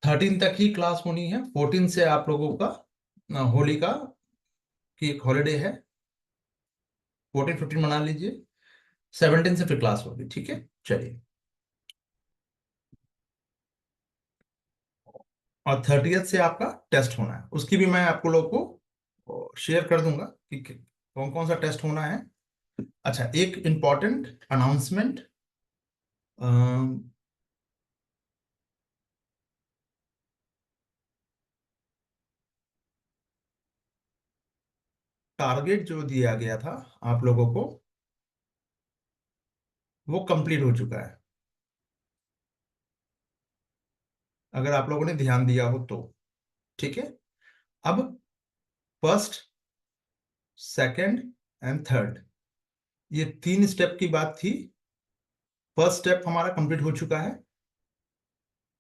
13 तक ही क्लास होनी है। 14 से आप लोगों का होली का की एक हॉलीडे है। 14-15 मना लीजिए। 17 से फिर क्लास होगी, ठीक है। चलिए, और 30th से आपका टेस्ट होना है, उसकी भी मैं आपको लोगों को शेयर कर दूंगा कि कौन कौन सा टेस्ट होना है। अच्छा, एक इम्पॉर्टेंट अनाउंसमेंट। टारगेट जो दिया गया था आप लोगों को, वो कंप्लीट हो चुका है, अगर आप लोगों ने ध्यान दिया हो तो। ठीक है। अब फर्स्ट, सेकंड एंड थर्ड, ये 3 स्टेप की बात थी। फर्स्ट स्टेप हमारा कंप्लीट हो चुका है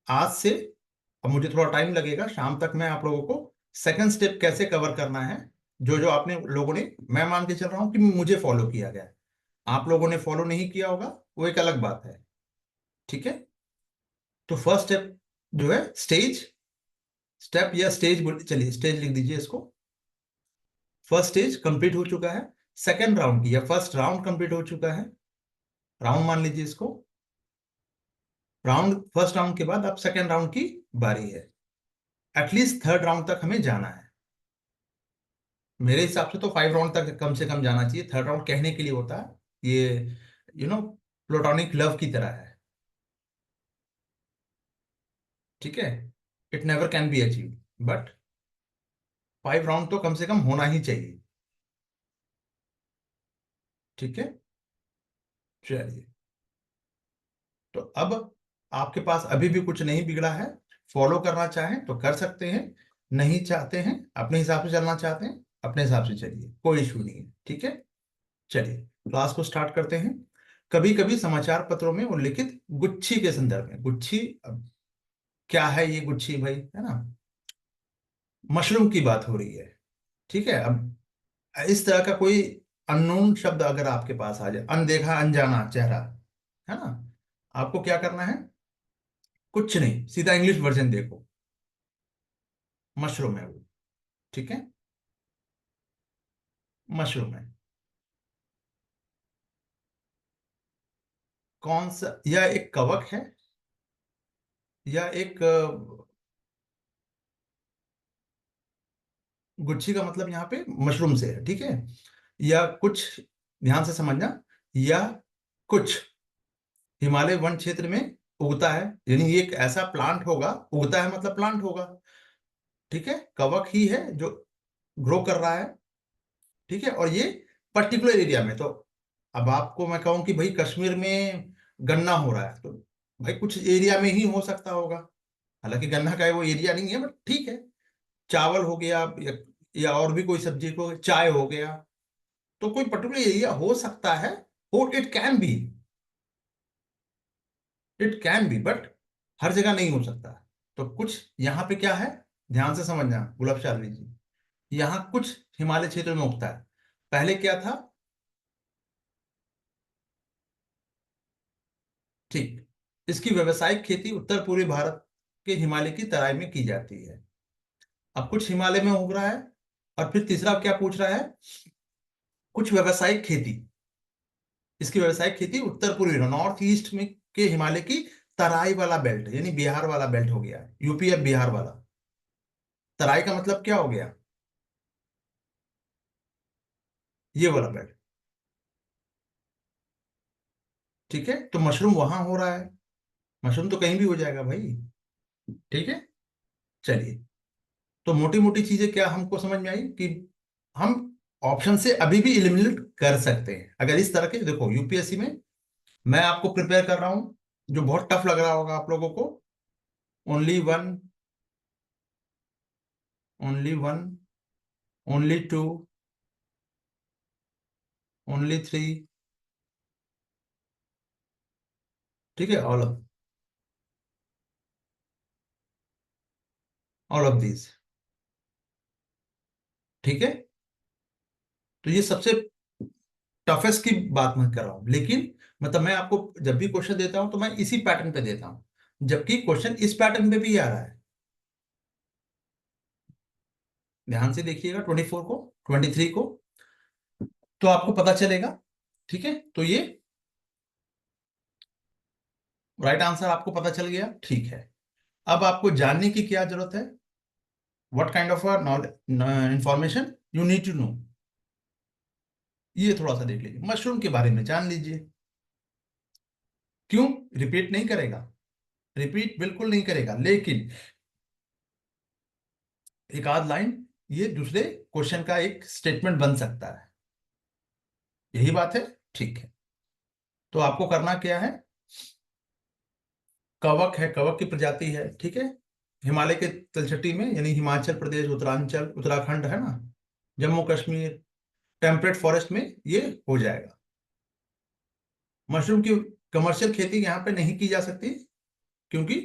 आज से। अब मुझे थोड़ा टाइम लगेगा, शाम तक मैं आप लोगों को सेकंड स्टेप कैसे कवर करना है, जो जो आपने लोगों ने, मैं मान के चल रहा हूं कि मुझे फॉलो किया गया, आप लोगों ने फॉलो नहीं किया होगा, वो एक अलग बात है। ठीक है। तो फर्स्ट स्टेप जो है स्टेज, स्टेप या स्टेज चलिए स्टेज लिख दीजिए इसको। फर्स्ट स्टेज कंप्लीट हो चुका है। सेकंड राउंड की या फर्स्ट राउंड कंप्लीट हो चुका है, राउंड मान लीजिए इसको। राउंड, फर्स्ट राउंड के बाद अब सेकंड राउंड की बारी है। एटलीस्ट थर्ड राउंड तक हमें जाना है। मेरे हिसाब से तो 5 राउंड तक कम से कम जाना चाहिए। थर्ड राउंड कहने के लिए होता है, ये प्लेटोनिक लव की तरह है। ठीक है। It never can be achieve, but 5 round तो कम से कम होना ही चाहिए। ठीक है। चलिए, तो अब आपके पास अभी भी कुछ नहीं बिगड़ा है। फॉलो करना चाहें तो कर सकते हैं, नहीं चाहते हैं, अपने हिसाब से चलना चाहते हैं, अपने हिसाब से चलिए, कोई इशू नहीं है। ठीक है। चलिए, क्लास को स्टार्ट करते हैं। कभी कभी समाचार पत्रों में उल्लिखित गुच्छी के संदर्भ में, गुच्छी, अब क्या है ये गुच्छी भाई, है ना, मशरूम की बात हो रही है। ठीक है। अब इस तरह का कोई अननोन शब्द अगर आपके पास आ जाए, अनदेखा अनजाना चेहरा, है ना, आपको क्या करना है? कुछ नहीं, सीधा इंग्लिश वर्जन देखो, मशरूम है वो। ठीक है। मशरूम है। कौन सा, यह एक कवक है या एक गुच्छी का मतलब यहाँ पे मशरूम से है। ठीक है। या कुछ, ध्यान से समझना, या कुछ हिमालय वन क्षेत्र में उगता है, यानी ये एक ऐसा प्लांट होगा, उगता है मतलब प्लांट होगा। ठीक है। कवक ही है जो ग्रो कर रहा है। ठीक है। और ये पर्टिकुलर एरिया में, तो अब आपको मैं कहूं कि भाई कश्मीर में गन्ना हो रहा है, तो भाई कुछ एरिया में ही हो सकता होगा। हालांकि गन्ना का वो एरिया नहीं है, बट ठीक है। चावल हो गया, या और भी कोई सब्जी को, चाय हो गया, तो कोई पर्टिकुलर एरिया हो सकता है। हो, इट कैन बी बट हर जगह नहीं हो सकता। तो कुछ यहाँ पे क्या है, ध्यान से समझना गुलाब शालवी जी, यहाँ कुछ हिमालय क्षेत्र में उगता है। पहले क्या था? ठीक, इसकी व्यावसायिक खेती उत्तर पूर्वी भारत के हिमालय की तराई में की जाती है। अब कुछ हिमालय में उग रहा है, और फिर तीसरा क्या पूछ रहा है? कुछ व्यावसायिक खेती, इसकी व्यावसायिक खेती उत्तर पूर्वी नॉर्थ ईस्ट में के हिमालय की तराई वाला बेल्ट, यानी बिहार वाला बेल्ट हो गया, यूपी या बिहार वाला। तराई का मतलब क्या हो गया? ये वाला बेल्ट। ठीक है। तो मशरूम वहां हो रहा है, मशरूम तो कहीं भी हो जाएगा भाई। ठीक है। चलिए, तो मोटी मोटी चीजें क्या हमको समझ में आई कि हम ऑप्शन से अभी भी इलिमिनेट कर सकते हैं, अगर इस तरह के, देखो यूपीएससी में मैं आपको प्रिपेयर कर रहा हूं, जो बहुत टफ लग रहा होगा आप लोगों को। Only one, only one, only two, only three. ठीक है। All of these. ठीक है। तो ये सबसे टफेस्ट की बात मैं कर रहा हूं, लेकिन मतलब मैं आपको जब भी क्वेश्चन देता हूं तो मैं इसी पैटर्न पे देता हूं, जबकि क्वेश्चन इस पैटर्न पे भी आ रहा है। ध्यान से देखिएगा 24 को, 23 को, तो आपको पता चलेगा। ठीक है, तो ये राइट आंसर आपको पता चल गया। ठीक है, अब आपको जानने की क्या जरूरत है? What kind of information you need to know, ये थोड़ा सा देख लीजिए, मशरूम के बारे में जान लीजिए। क्यों? रिपीट नहीं करेगा, रिपीट बिल्कुल नहीं करेगा, लेकिन एक आध लाइन ये दूसरे क्वेश्चन का एक स्टेटमेंट बन सकता है। यही बात है। ठीक है, तो आपको करना क्या है? कवक है, कवक की प्रजाति है, ठीक है, हिमालय के तलछटी में, यानी हिमाचल प्रदेश, उत्तरांचल, उत्तराखंड है ना, जम्मू कश्मीर, टेम्परेट फॉरेस्ट में ये हो जाएगा। मशरूम की कमर्शियल खेती यहाँ पे नहीं की जा सकती, क्योंकि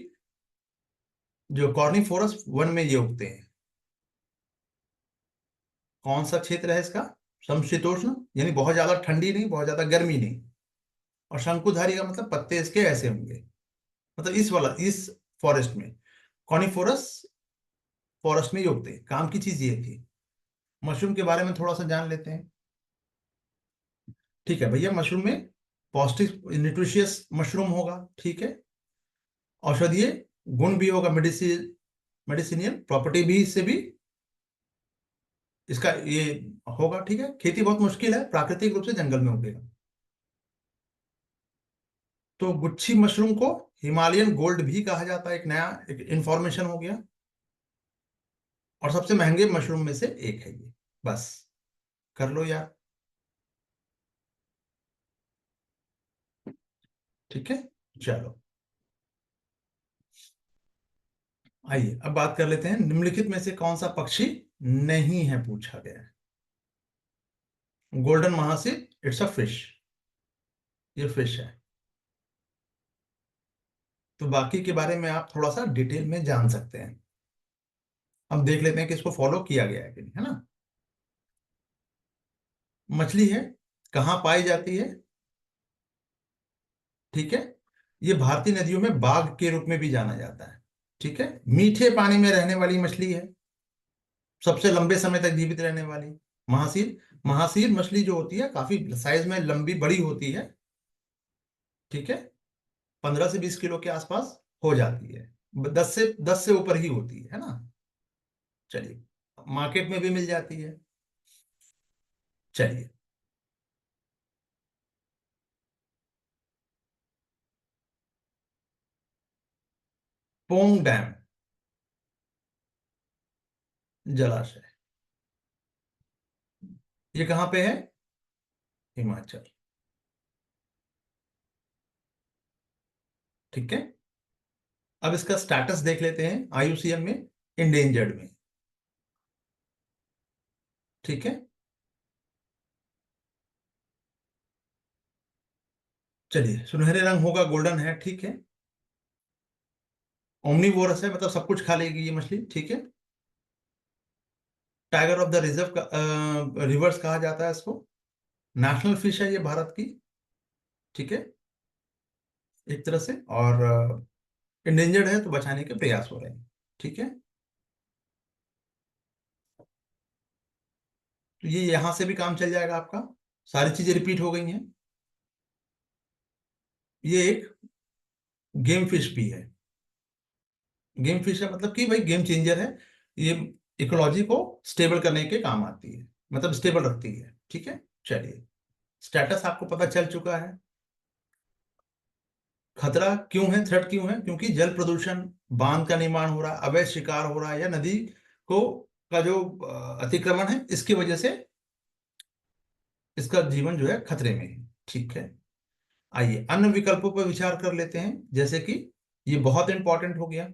जो कॉर्निफोरस वन में ये उगते हैं। कौन सा क्षेत्र है इसका? समशीतोष्ण, यानी बहुत ज्यादा ठंडी नहीं, बहुत ज्यादा गर्मी नहीं। और शंकुधारी का मतलब पत्ते इसके ऐसे होंगे, मतलब इस वाला, इस फॉरेस्ट में, कॉनिफोरस फॉरेस्ट में ये उगते हैं। काम की चीज ये थी। मशरूम के बारे में थोड़ा सा जान लेते हैं। ठीक है भैया, मशरूम में पौष्टिक न्यूट्रिशियस मशरूम होगा, ठीक है, औषधीय गुण भी होगा, मेडिसिनियल प्रॉपर्टी भी इससे भी इसका ये होगा। ठीक है, खेती बहुत मुश्किल है, प्राकृतिक रूप से जंगल में उगेगा। तो गुच्छी मशरूम को हिमालयन गोल्ड भी कहा जाता है, एक नया एक इंफॉर्मेशन हो गया। और सबसे महंगे मशरूम में से एक है ये। बस कर लो यार। ठीक है, चलो आइए अब बात कर लेते हैं, निम्नलिखित में से कौन सा पक्षी नहीं है पूछा गया है। गोल्डन महासिर, इट्स अ फिश, ये फिश है। तो बाकी के बारे में आप थोड़ा सा डिटेल में जान सकते हैं। हम देख लेते हैं कि इसको फॉलो किया गया है कि नहीं, है ना। मछली है, कहाँ पाई जाती है? ठीक है, ये भारतीय नदियों में बाघ के रूप में भी जाना जाता है। ठीक है, मीठे पानी में रहने वाली मछली है, सबसे लंबे समय तक जीवित रहने वाली। महासीर, महासीर मछली जो होती है काफी साइज में लंबी बड़ी होती है। ठीक है, 15 से 20 किलो के आसपास हो जाती है, 10 से ऊपर ही होती है ना। चलिए, मार्केट में भी मिल जाती है। चलिए, पोंग डैम जलाशय, ये कहाँ पे है? हिमाचल। ठीक है, अब इसका स्टेटस देख लेते हैं आईयूसीएन में, इंडेंजर्ड में। ठीक है, चलिए, सुनहरे रंग होगा, गोल्डन है, ठीक है। ओमनीवोरस है, मतलब सब कुछ खा लेगी ये मछली, ठीक है। टाइगर ऑफ द रिजर्व का रिवर्स कहा जाता है इसको। नेशनल फिश है ये भारत की। ठीक है, एक तरह से, और इंडेंजर्ड है, तो बचाने के प्रयास हो रहे हैं। ठीक है, तो ये यहां से भी काम चल जाएगा आपका, सारी चीजें रिपीट हो गई हैं। ये एक गेम फिश भी है। गेम फिश है मतलब कि भाई गेम चेंजर है ये, इकोलॉजी को स्टेबल करने के काम आती है, मतलब स्टेबल रखती है। ठीक है, चलिए, स्टेटस आपको पता चल चुका है। खतरा क्यों है, थ्रेट क्यों है? क्योंकि जल प्रदूषण, बांध का निर्माण हो रहा है, अवैध शिकार हो रहा है, या नदी को का जो अतिक्रमण है, इसकी वजह से इसका जीवन जो है खतरे में है। ठीक है, आइए अन्य विकल्पों पर विचार कर लेते हैं, जैसे कि ये बहुत इंपॉर्टेंट हो गया,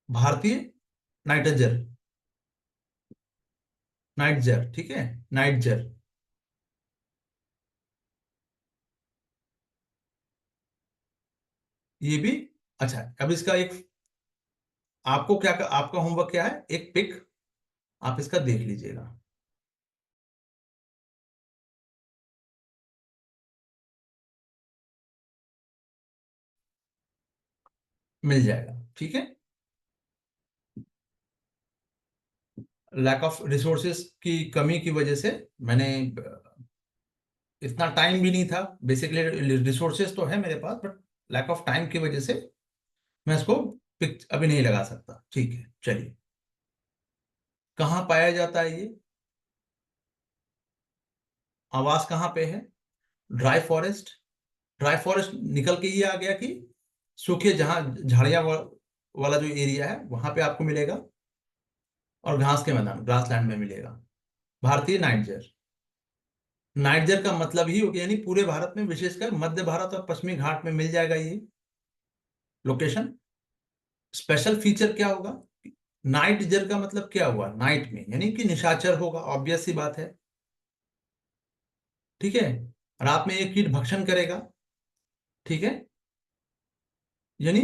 भारतीय नाइटजर, नाइटजर, ठीक है, नाइटजर, ये भी। अच्छा, अब इसका एक, आपको क्या, आपका होमवर्क क्या है, एक पिक आप इसका देख लीजिएगा। मिल जाएगा, ठीक है। लैक ऑफ रिसोर्सेज की कमी की वजह से मैंने इतना टाइम भी नहीं था। बेसिकली रिसोर्सेज तो है मेरे पास, बट लैक ऑफ टाइम की वजह से मैं इसको पिक अभी नहीं लगा सकता। ठीक है, चलिए। कहाँ पाया जाता है ये? आवास कहाँ पे है? Dry forest. ड्राई फॉरेस्ट निकल के ये आ गया कि सूखे, जहाँ झाड़ियाँ वाला जो एरिया है वहां पे आपको मिलेगा, और घास के मैदान ग्रासलैंड में मिलेगा। भारतीय नाइजर। नाइजर का मतलब ही हो गया, यानी पूरे भारत में, विशेषकर मध्य भारत और पश्चिमी घाट में मिल जाएगा ये लोकेशन। स्पेशल फीचर क्या होगा? नाइट जर का मतलब क्या हुआ? नाइट में, यानी कि निशाचर होगा, ऑब्वियस सी बात है। ठीक है। रात में एक कीट भक्षण करेगा। ठीक है। यानी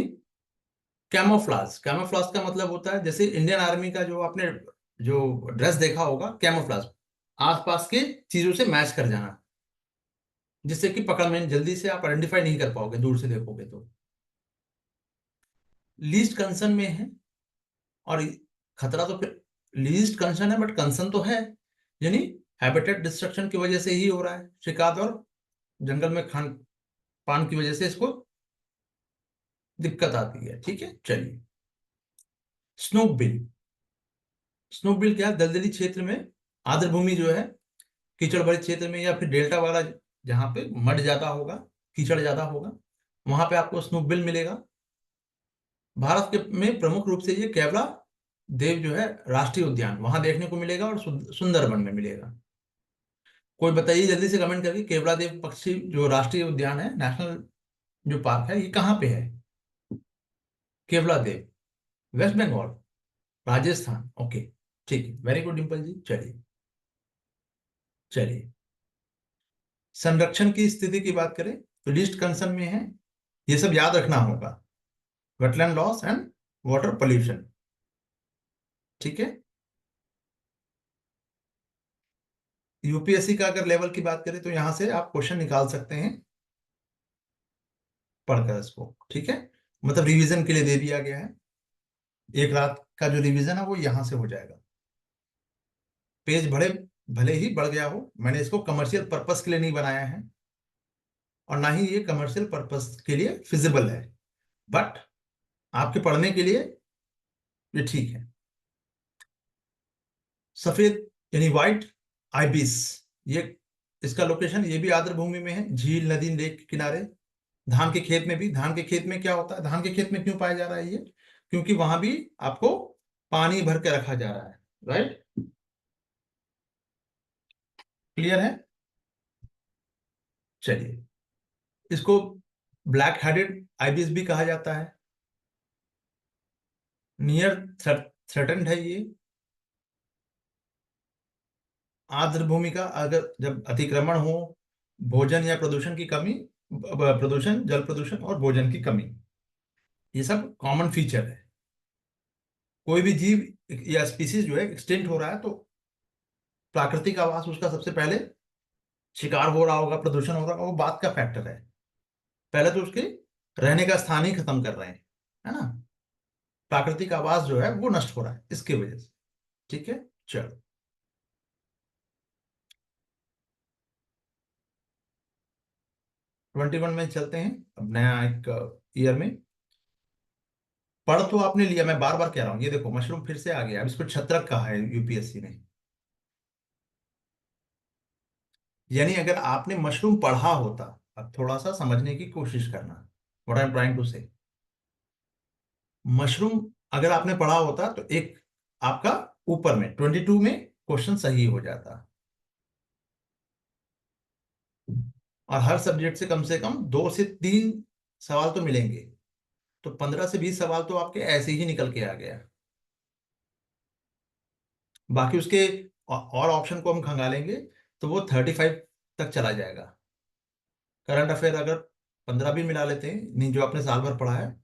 कैमोफ्लाज। कैमोफ्लाज का मतलब होता है, जैसे इंडियन आर्मी का जो आपने जो ड्रेस देखा होगा, कैमोफ्लाज, आसपास के चीजों से मैच कर जाना, जिससे कि पकड़ में जल्दी से आप आइडेंटिफाई नहीं कर पाओगे दूर से देखोगे तो। लीस्ट कंसर्न में है, और खतरा तो फिर लीस्ट कंसर्न है, बट कंसर्न तो है। यानी हैबिटेट डिस्ट्रक्शन की वजह से ही हो रहा है, शिकार और जंगल में खान पान की वजह से इसको दिक्कत आती है। ठीक है, चलिए। स्नोक बिल। स्नोक बिल क्या है? दलदली क्षेत्र में, आर्द्र भूमि जो है, कीचड़ भरे क्षेत्र में, या फिर डेल्टा वाला, जहां पे मड ज्यादा होगा, कीचड़ ज्यादा होगा, वहां पे आपको स्नोक बिल मिलेगा। भारत के में प्रमुख रूप से ये केवला देव जो है राष्ट्रीय उद्यान वहां देखने को मिलेगा, और सुंदरबन में मिलेगा। कोई बताइए जल्दी से कमेंट करके, केवला देव पक्षी जो राष्ट्रीय उद्यान है, नेशनल जो पार्क है, ये कहाँ पे है? केवला देव, वेस्ट बंगाल, राजस्थान। ओके, ठीक है, वेरी गुड डिम्पल जी। चलिए, चलिए। संरक्षण की स्थिति की बात करें तो लिस्ट कंसर्न में है, ये सब याद रखना होगा। Wetland loss and water pollution. ठीक है। यूपीएससी का अगर लेवल की बात करें तो यहां से आप क्वेश्चन निकाल सकते हैं पढ़कर इसको। ठीक है, मतलब रिवीजन के लिए दे दिया गया है। एक रात का जो रिवीजन है वो यहां से हो जाएगा। पेज भले भले ही बढ़ गया हो, मैंने इसको कमर्शियल पर्पस के लिए नहीं बनाया है, और ना ही ये कमर्शियल पर्पस के लिए फिजिबल है, बट आपके पढ़ने के लिए ये ठीक है। सफेद यानी व्हाइट आइबिस, ये इसका लोकेशन ये भी आर्द्र भूमि में है, झील, नदी, लेक के किनारे। धान के खेत में भी, धान के खेत में क्या होता है, धान के खेत में क्यों पाया जा रहा है ये? क्योंकि वहां भी आपको पानी भर के रखा जा रहा है। राइट, क्लियर है? चलिए। इसको ब्लैक हेडेड आइबिस भी कहा जाता है। नियर थ्रेटन्ड है ये। आर्द्र भूमि का अगर जब अतिक्रमण हो, भोजन या प्रदूषण की कमी, प्रदूषण, जल प्रदूषण और भोजन की कमी, ये सब कॉमन फीचर है। कोई भी जीव या स्पीसीज जो है एक्सटिंक्ट हो रहा है, तो प्राकृतिक आवास उसका सबसे पहले, शिकार हो रहा होगा, प्रदूषण हो रहा होगा, वो बात का फैक्टर है। पहले तो उसके रहने का स्थान ही खत्म कर रहे हैं, है ना? प्राकृतिक आवास जो है वो नष्ट हो रहा है इसकी वजह से। ठीक है, चलो। 21 में चलते हैं, अब नया एक ईयर में। पढ़ तो आपने लिया, मैं बार बार कह रहा हूं, ये देखो मशरूम फिर से आ गया, अब इसको छत्रक कहा है यूपीएससी ने। यानी अगर आपने मशरूम पढ़ा होता, अब थोड़ा सा समझने की कोशिश करना, what I am trying to say. Mushroom अगर आपने पढ़ा होता तो एक आपका ऊपर में 22 में क्वेश्चन सही हो जाता, और हर सब्जेक्ट से कम 2 से 3 सवाल तो मिलेंगे, तो 15 से 20 सवाल तो आपके ऐसे ही निकल के आ गया। बाकी उसके और ऑप्शन को हम खंगालेंगे तो वो 35 तक चला जाएगा। करंट अफेयर अगर 15 भी मिला लेते हैं, नहीं जो आपने साल भर पढ़ा है,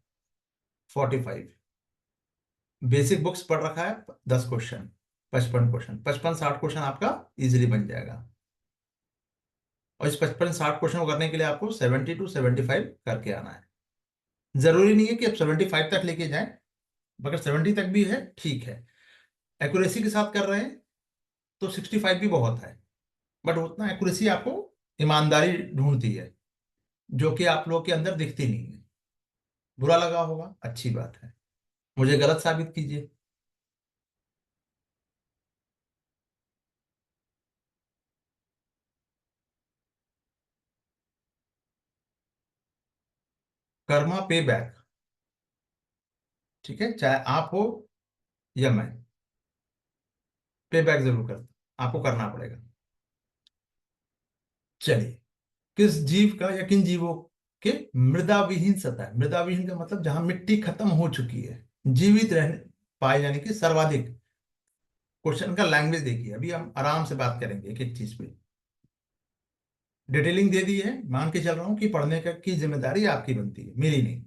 45। बेसिक बुक्स पढ़ रखा है, 10 क्वेश्चन, 55 क्वेश्चन, 55-60 क्वेश्चन आपका इजिली बन जाएगा। और इस 55-60 क्वेश्चन को करने के लिए आपको 70 to 75 करके आना है। जरूरी नहीं है कि आप 75 तक लेके जाएं, मगर 70 तक भी है, ठीक है। एक्यूरेसी के साथ कर रहे हैं तो 65 भी बहुत है, बट उतना एक्यूरेसी आपको ईमानदारी ढूंढती है, जो कि आप लोग के अंदर दिखती नहीं है। बुरा लगा होगा, अच्छी बात है, मुझे गलत साबित कीजिए। कर्मा पे बैक। ठीक है, चाहे आप हो या मैं, पे बैक जरूर कर, आपको करना पड़ेगा। चलिए, किस जीव का या किन जीवों के मृदा विहीन सतह है? मृदा विहीन का मतलब जहां मिट्टी खत्म हो चुकी है, जीवित रहने पाए जाने की सर्वाधिक। क्वेश्चन का लैंग्वेज देखिए, अभी हम आराम से बात करेंगे एक एक चीज पे। डिटेलिंग दे दी है, मान के चल रहा हूं कि पढ़ने का की जिम्मेदारी आपकी बनती है, मेरी नहीं।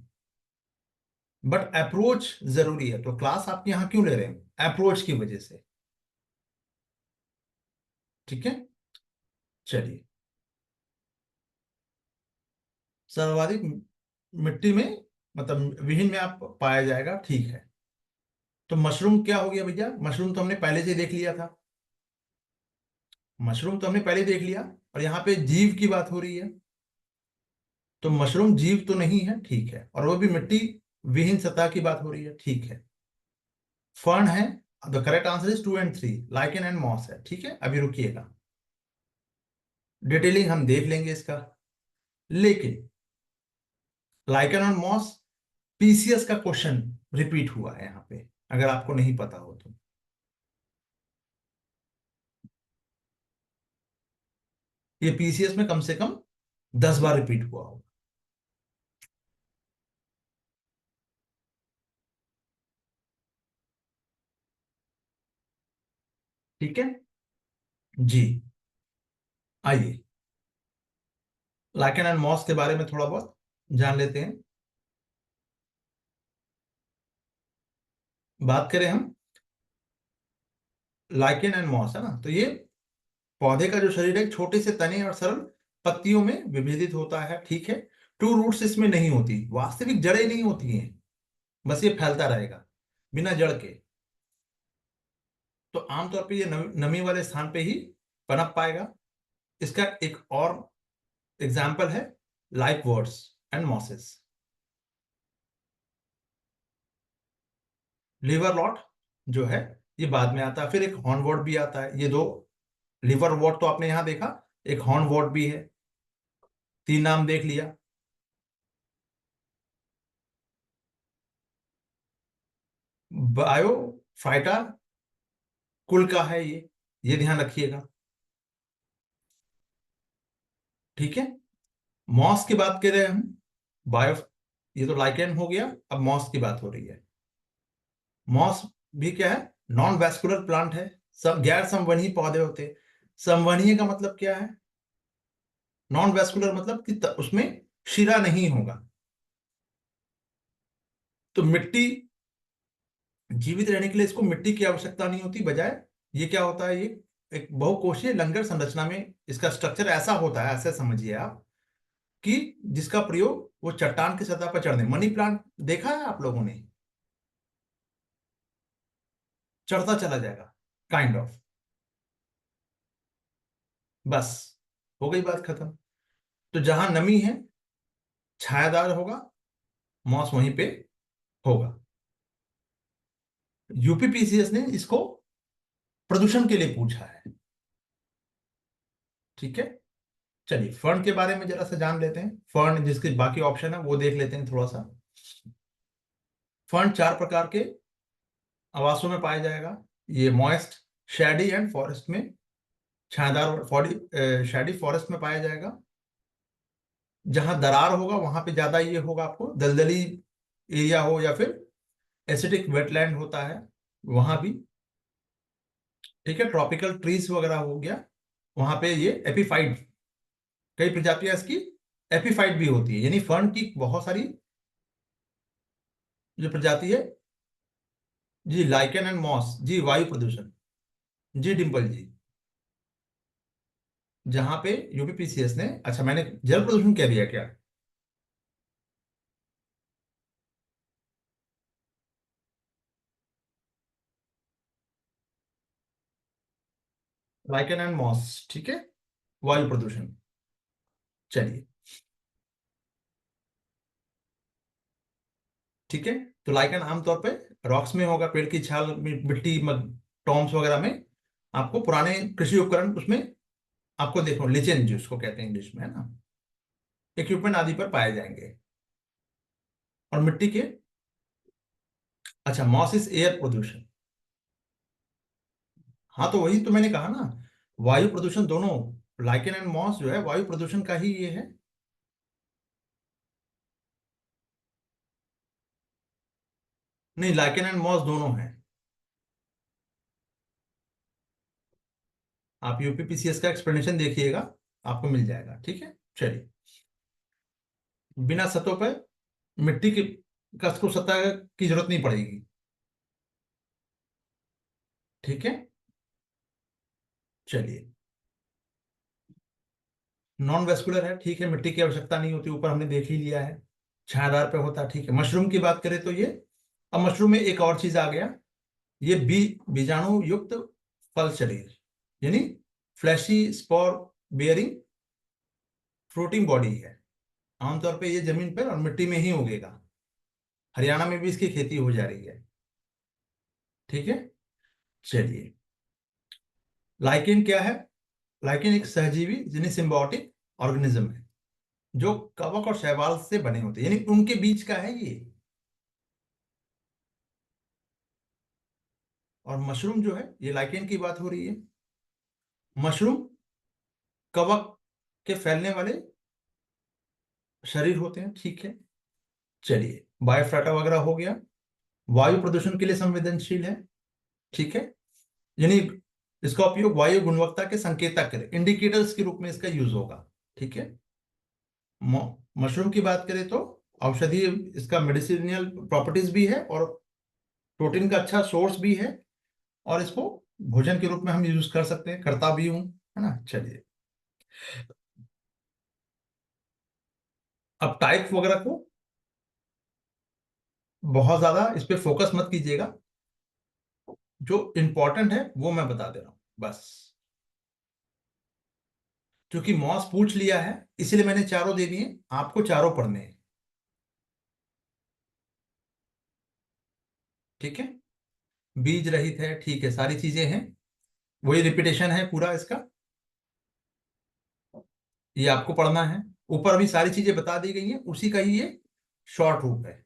बट अप्रोच जरूरी है, तो क्लास आपके यहाँ क्यों ले रहे हैं? अप्रोच की वजह से। ठीक है, चलिए। सर्वाधिक मिट्टी में, मतलब विहीन में आप पाया जाएगा, ठीक है। तो मशरूम क्या हो गया भैया? मशरूम तो हमने पहले से देख लिया था, मशरूम तो हमने पहले देख लिया। और यहाँ पे जीव की बात हो रही है, तो मशरूम जीव तो नहीं है, ठीक है, और वो भी मिट्टी विहीन सतह की बात हो रही है, ठीक है। फर्न है, द करेक्ट आंसर इज 2 और 3, लाइकेन एंड मॉस है, ठीक है। अभी रुकिएगा, डिटेलिंग हम देख लेंगे इसका। लेकिन लाइकेन और मॉस, पीसीएस का क्वेश्चन रिपीट हुआ है यहाँ पे, अगर आपको नहीं पता हो तो। ये पीसीएस में कम से कम 10 बार रिपीट हुआ होगा। ठीक है जी। आइए, लाइकेन एंड मॉस के बारे में थोड़ा बहुत जान लेते हैं। बात करें हम, लाइकेन एंड मॉस है ना, तो ये पौधे का जो शरीर है, छोटे से तने और सरल पत्तियों में विभेदित होता है, ठीक है। टू रूट्स इसमें नहीं होती, वास्तविक जड़ें नहीं होती हैं, बस ये फैलता रहेगा बिना जड़ के। तो आमतौर पे ये नमी वाले स्थान पे ही पनप पाएगा। इसका एक और एग्जाम्पल है like words and mosses. Liver lot जो है, ये बाद में आता है, फिर एक हॉर्न वॉट भी आता है, ये दो। लिवर वॉट तो आपने यहां देखा, एक हॉर्न वॉट भी है। 3 नाम देख लिया। बायोफाइटा कुल का है ये ध्यान रखिएगा, ठीक है। मॉस की बात कर रहे हैं हम, बायो, ये तो लाइकेन हो गया, अब मॉस की बात हो रही है। मॉस भी क्या है? नॉन वैस्कुलर प्लांट है, सब गैर संवहनीय पौधे होते हैं। संवहनीय का मतलब क्या है? नॉन वैस्कुलर मतलब कि उसमें शिरा नहीं होगा। तो मिट्टी, जीवित रहने के लिए इसको मिट्टी की आवश्यकता नहीं होती, बजाय ये क्या होता है, ये एक बहुकोशीय लंगर संरचना में इसका स्ट्रक्चर ऐसा होता है, ऐसे समझिए आप, कि जिसका प्रयोग वो चट्टान की सतह पर चढ़ने, मनी प्लांट देखा है आप लोगों ने, चढ़ता चला जाएगा, काइंड ऑफ। बस, हो गई बात खत्म। तो जहां नमी है, छायादार होगा, मॉस वहीं पे होगा। यूपीपीसीएस ने इसको प्रदूषण के लिए पूछा है, ठीक है। चलिए, फर्न के बारे में जरा सा जान लेते हैं। फर्न जिसके बाकी ऑप्शन है वो देख लेते हैं थोड़ा सा। फर्न 4 प्रकार के आवासों में पाया जाएगा। ये मॉइस्ट, शैडी एंड फॉरेस्ट में, छायादार शैडी फॉरेस्ट में पाया जाएगा। जहां दरार होगा वहां पे ज्यादा ये होगा, आपको दलदली एरिया हो या फिर एसिडिक वेटलैंड होता है वहां भी, ठीक है। ट्रॉपिकल ट्रीज वगैरह हो गया, वहां पे ये एपीफाइट, कई प्रजातियां इसकी एपीफाइट भी होती है, यानी फर्न की बहुत सारी जो प्रजाति है। जी, लाइकेन एंड मॉस, जी वायु प्रदूषण, जी डिम्पल जी। जहां पे यूपीपीसीएस ने, अच्छा मैंने जल प्रदूषण कह दिया क्या? लाइकेन एंड मॉस, ठीक है, वायु प्रदूषण। चलिए, ठीक है। तो लाइकेन आमतौर पे रॉक्स में होगा, पेड़ की छाल, मिट्टी, टॉम्स वगैरह में। आपको पुराने कृषि उपकरण उसमें आपको देखो, लिचेन जिसको कहते हैं इंग्लिश में, है ना, इक्विपमेंट आदि पर पाए जाएंगे। और मिट्टी के, अच्छा, मॉस इज एयर प्रदूषण। हाँ, तो वही तो मैंने कहा ना, वायु प्रदूषण दोनों। लाइकेन एंड मॉस जो है वायु प्रदूषण का ही ये है। नहीं, लाइकेन एंड मॉस दोनों हैं। आप यूपीपीसीएस का एक्सप्लेनेशन देखिएगा, आपको मिल जाएगा, ठीक है। चलिए, बिना सतह पर मिट्टी की कस को सतह की जरूरत नहीं पड़ेगी, ठीक है। चलिए, नॉन वेस्कुलर है, ठीक है, मिट्टी की आवश्यकता नहीं होती, ऊपर हमने देख ही लिया है, छायादार पे होता है, ठीक है। मशरूम की बात करें तो ये, अब मशरूम में एक और चीज आ गया, ये बीजाणु युक्त फल शरीर, यानी fleshy spore bearing fruiting body है। आमतौर पे ये जमीन पर और मिट्टी में ही उगेगा। हरियाणा में भी इसकी खेती हो जा रही है, ठीक है। चलिए, लाइकेन क्या है? लाइकेन एक सहजीवी यानी सिम्बायोटिक ऑर्गेनिज्म है, जो कवक और शैवाल से बने होते हैं, यानी उनके बीच का है ये। और मशरूम जो है, ये लाइकेन की बात हो रही है। मशरूम कवक के फैलने वाले शरीर होते हैं, ठीक है। चलिए, बायोफ्राटा वगैरह हो गया, वायु प्रदूषण के लिए संवेदनशील है, ठीक है। यानी इसका उपयोग वायु गुणवत्ता के संकेतक इंडिकेटर्स के रूप में इसका यूज होगा, ठीक है। मशरूम की बात करें तो औषधीय, इसका मेडिसिनल प्रॉपर्टीज भी है, और प्रोटीन का अच्छा सोर्स भी है, और इसको भोजन के रूप में हम यूज कर सकते हैं, करता भी हूं, है ना। चलिए, अब टाइप वगैरह को बहुत ज्यादा इस पे फोकस मत कीजिएगा, जो इंपॉर्टेंट है वो मैं बता दे रहा हूं बस। क्योंकि मॉस पूछ लिया है, इसलिए मैंने चारों दे दिए, आपको चारों पढ़ने हैं, ठीक है। बीज रहित है, ठीक है, सारी चीजें हैं, वही रिपीटेशन है पूरा इसका, ये आपको पढ़ना है। ऊपर भी सारी चीजें बता दी गई हैं, उसी का ही ये शॉर्ट रूप है,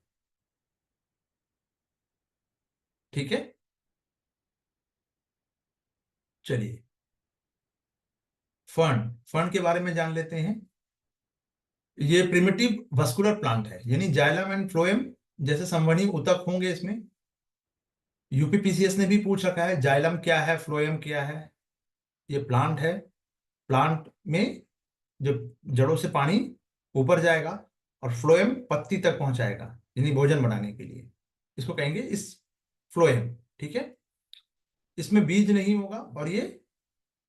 ठीक है। चलिए, फर्न, फर्न के बारे में जान लेते हैं। ये प्रिमिटिव वस्कुलर प्लांट है, यानी जाइलम एंड फ्लोएम जैसे संवहनी ऊतक होंगे इसमें। यूपीपीसीएस ने भी पूछ रखा है, जाइलम क्या है, फ्लोएम क्या है। ये प्लांट है, प्लांट में जो जड़ों से पानी ऊपर जाएगा, और फ्लोएम पत्ती तक पहुंचाएगा, यानी भोजन बनाने के लिए, इसको कहेंगे इस फ्लोएम, ठीक है। इसमें बीज नहीं होगा, और ये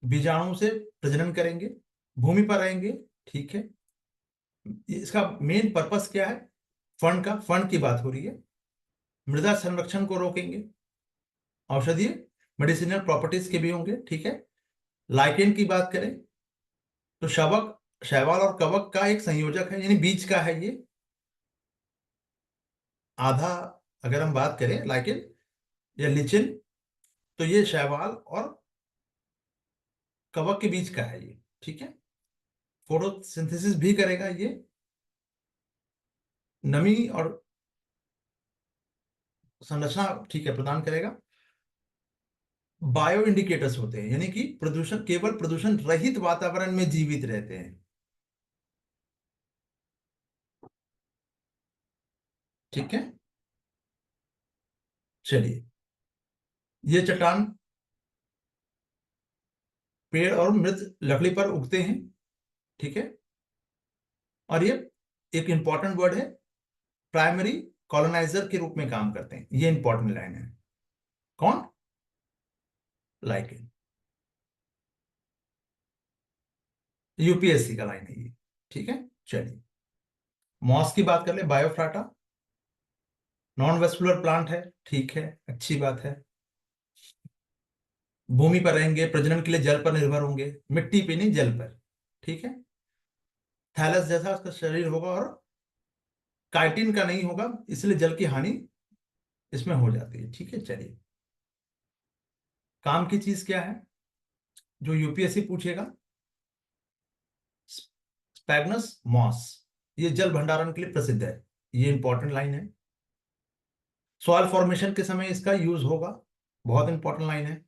बीजाणु से प्रजनन करेंगे, भूमि पर रहेंगे, ठीक है। इसका मेन पर्पस क्या है? फंड का, फंड की बात हो रही है, मृदा संरक्षण को रोकेंगे, औषधीय मेडिसिनल प्रॉपर्टीज के भी होंगे, ठीक है। लाइकेन की बात करें तो शवक, शैवाल और कवक का एक संयोजक है, यानी बीज का है ये। आधा, अगर हम बात करें लाइकेन या लिचिन, तो ये शैवाल और कवक के बीच का है ये, ठीक है। फोटोसिंथेसिस भी करेगा ये, नमी और संरचना, ठीक है, प्रदान करेगा। बायो इंडिकेटर्स होते हैं, यानी कि प्रदूषण, केवल प्रदूषण रहित वातावरण में जीवित रहते हैं, ठीक है। चलिए, ये चट्टान पेड़ और मृत लकड़ी पर उगते हैं, ठीक है। और ये एक इंपॉर्टेंट वर्ड है, प्राइमरी कॉलोनाइजर के रूप में काम करते हैं, ये इंपॉर्टेंट लाइन है। कौन? लाइकेन, यूपीएससी का लाइन है ये, ठीक है। चलिए, मॉस की बात कर ले, बायोफ्राटा नॉन वेस्कुलर प्लांट है, ठीक है, अच्छी बात है। भूमि पर रहेंगे, प्रजनन के लिए जल पर निर्भर होंगे, मिट्टी पे नहीं जल पर। ठीक है। थैलस जैसा उसका शरीर होगा और काइटिन का नहीं होगा, इसलिए जल की हानि इसमें हो जाती है। ठीक है, चलिए। काम की चीज क्या है जो यूपीएससी पूछेगा? स्पैग्नस मॉस, ये जल भंडारण के लिए प्रसिद्ध है। ये इंपॉर्टेंट लाइन है। सॉइल फॉर्मेशन के समय इसका यूज होगा, बहुत इंपॉर्टेंट लाइन है।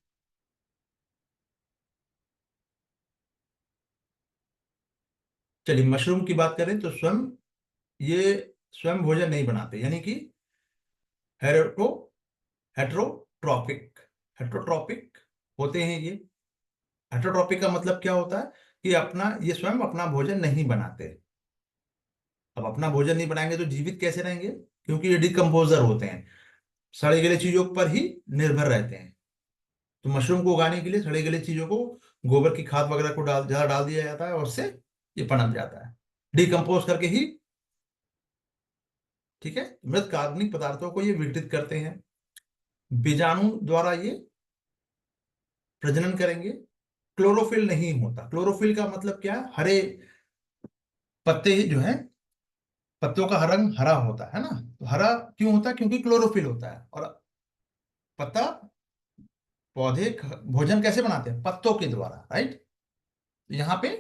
चलिए, मशरूम की बात करें तो ये स्वयं भोजन नहीं बनाते, यानी कि हेटेरो हेट्रोट्रॉपिक हेट्रोट्रॉपिक होते हैं ये। हेट्रोट्रॉपिक का मतलब क्या होता है कि ये स्वयं अपना भोजन नहीं बनाते। अब अपना भोजन नहीं बनाएंगे तो जीवित कैसे रहेंगे? क्योंकि ये डिकम्पोजर होते हैं, सड़े गले चीजों पर ही निर्भर रहते हैं। तो मशरूम को उगाने के लिए सड़े गले चीजों को, गोबर की खाद वगैरह को ज्यादा डाल दिया जाता है और उससे ये पनप जाता है, डिकम्पोज करके ही। ठीक है। मृत कार्बनिक पदार्थों को ये विघटित करते हैं, बीजाणु द्वारा ये प्रजनन करेंगे। क्लोरोफिल नहीं होता। क्लोरोफिल का मतलब क्या है? हरे पत्ते ही जो है, पत्तों का रंग हरा होता है ना। तो हरा क्यों होता है? क्योंकि क्लोरोफिल होता है। और पत्ता, भोजन कैसे बनाते हैं? पत्तों के द्वारा, राइट। यहाँ पे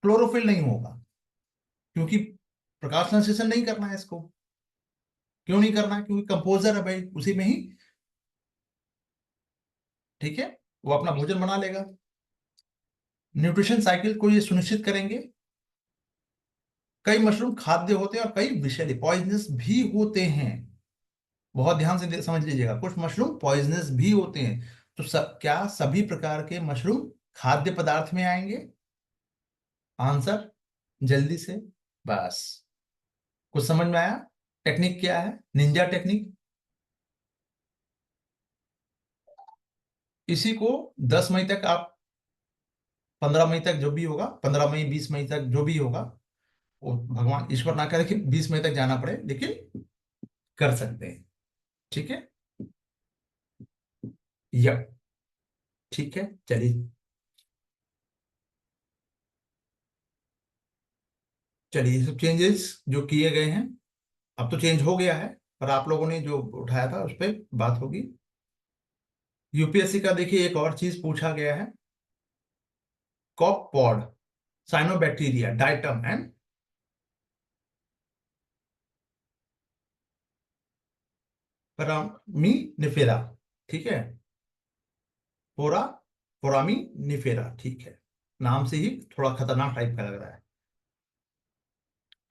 क्लोरोफिल नहीं होगा, क्योंकि प्रकाश संश्लेषण नहीं करना है इसको। क्यों नहीं करना है? क्योंकि कंपोजर है भाई, उसी में ही। ठीक है, वो अपना भोजन बना लेगा। न्यूट्रिशन साइकिल को ये सुनिश्चित करेंगे। कई मशरूम खाद्य होते हैं और कई विषैले पॉइजनस भी होते हैं। बहुत ध्यान से समझ लीजिएगा, कुछ मशरूम पॉइजनस भी होते हैं। तो क्या सभी प्रकार के मशरूम खाद्य पदार्थ में आएंगे? आंसर जल्दी से, बस। कुछ समझ में आया? टेक्निक क्या है? Ninja technique. इसी को 10 मई तक आप, 15 मई तक जो भी होगा, 15 मई 20 मई तक जो भी होगा, वो भगवान ईश्वर ना करे कि 20 मई तक जाना पड़े, लेकिन कर सकते हैं। ठीक है। यप। ठीक है, चलिए। चलिए, ये सब चेंजेस जो किए गए हैं, अब तो चेंज हो गया है, पर आप लोगों ने जो उठाया था उस पर बात होगी। यूपीएससी का देखिए एक और चीज पूछा गया है। कॉपपॉड, साइनोबैक्टीरिया, डाइटम एंड फोरामिनिफेरा। ठीक है, फोरा फोरामिनिफेरा। ठीक है, नाम से ही थोड़ा खतरनाक टाइप का लग रहा है।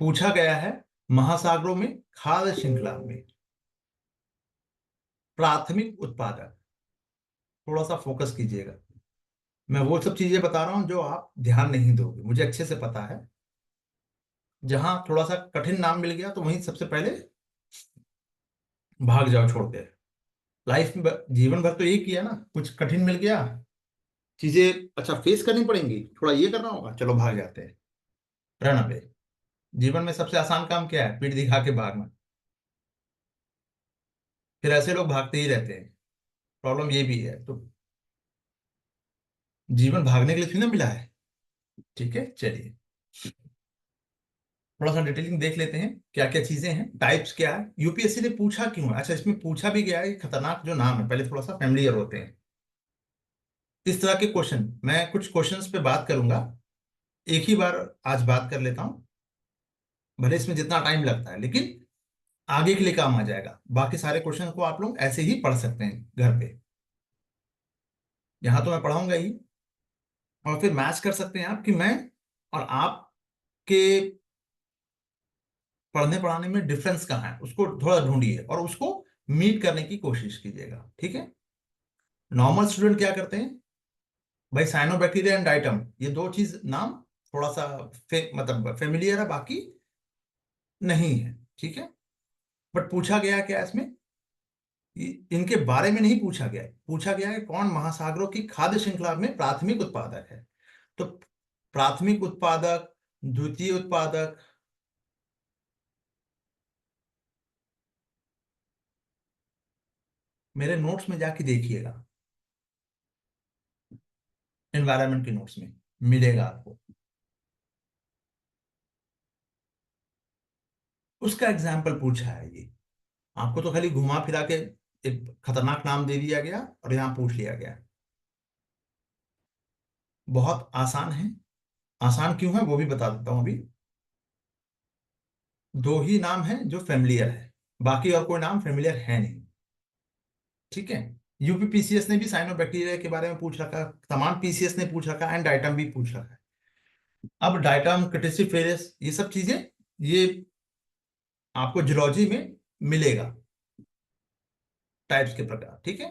पूछा गया है महासागरों में खाद्य श्रृंखला में प्राथमिक उत्पादक। थोड़ा सा फोकस कीजिएगा। मैं वो सब चीजें बता रहा हूं जो आप ध्यान नहीं दोगे, मुझे अच्छे से पता है। जहां थोड़ा सा कठिन नाम मिल गया तो वहीं सबसे पहले भाग जाओ छोड़ के। लाइफ में जीवन भर तो यही किया ना, कुछ कठिन मिल गया, चीजें अच्छा फेस करनी पड़ेंगी, थोड़ा ये करना होगा, चलो भाग जाते हैं। Run away. जीवन में सबसे आसान काम क्या है? पीठ दिखा के भागना। फिर ऐसे लोग भागते ही रहते हैं। प्रॉब्लम ये भी है। तो जीवन भागने के लिए थोड़ी ना मिला है। ठीक है, चलिए। थोड़ा सा डिटेलिंग देख लेते हैं, क्या क्या चीजें हैं, टाइप्स क्या है, यूपीएससी ने पूछा क्यों है। अच्छा, इसमें पूछा भी गया है, खतरनाक जो नाम है पहले थोड़ा सा फेमिलियर होते हैं। इस तरह के क्वेश्चन, मैं कुछ क्वेश्चंस पे बात करूंगा, एक ही बार आज बात कर लेता हूं। भले इसमें जितना टाइम लगता है, लेकिन आगे के लिए काम आ जाएगा। बाकी सारे क्वेश्चन को आप लोग ऐसे ही पढ़ सकते हैं घर पे। यहाँ तो मैं पढ़ाऊंगा ही, और फिर मैच कर सकते हैं आप कि मैं और आपके पढ़ने पढ़ाने में डिफरेंस कहाँ है, उसको थोड़ा ढूंढिए और उसको मीट करने की कोशिश कीजिएगा। ठीक है। नॉर्मल स्टूडेंट क्या करते हैं भाई? साइनोबैक्टीरिया एंड डाइटम, ये दो चीज नाम थोड़ा सा मतलब फेमिलियर है, बाकी नहीं है। ठीक है। बट पूछा गया क्या इसमें? इनके बारे में नहीं पूछा गया है। पूछा गया है कौन महासागरों की खाद्य श्रृंखला में प्राथमिक उत्पादक है। तो प्राथमिक उत्पादक, द्वितीय उत्पादक, मेरे नोट्स में जाके देखिएगा। एनवायरनमेंट के नोट्स में मिलेगा आपको। उसका एग्जाम्पल पूछा है ये। आपको तो खाली घुमा फिरा के एक खतरनाक नाम दे दिया गया और यहाँ पूछ लिया गया। बहुत आसान है। आसान क्यों है वो भी बता देता हूं अभी। दो ही नाम है जो फेमिलियर है, बाकी और कोई नाम फेमिलियर है नहीं। ठीक है। यूपीपीसीएस ने भी साइनोबैक्टीरिया के बारे में पूछ रखा, तमाम पीसीएस ने पूछ रखा, एंड डाइटम भी पूछ रखा है। अब डाइटम, क्रिटिसिफेरस, ये सब चीजें ये आपको जूलॉजी में मिलेगा, टाइप्स के प्रकार। ठीक है।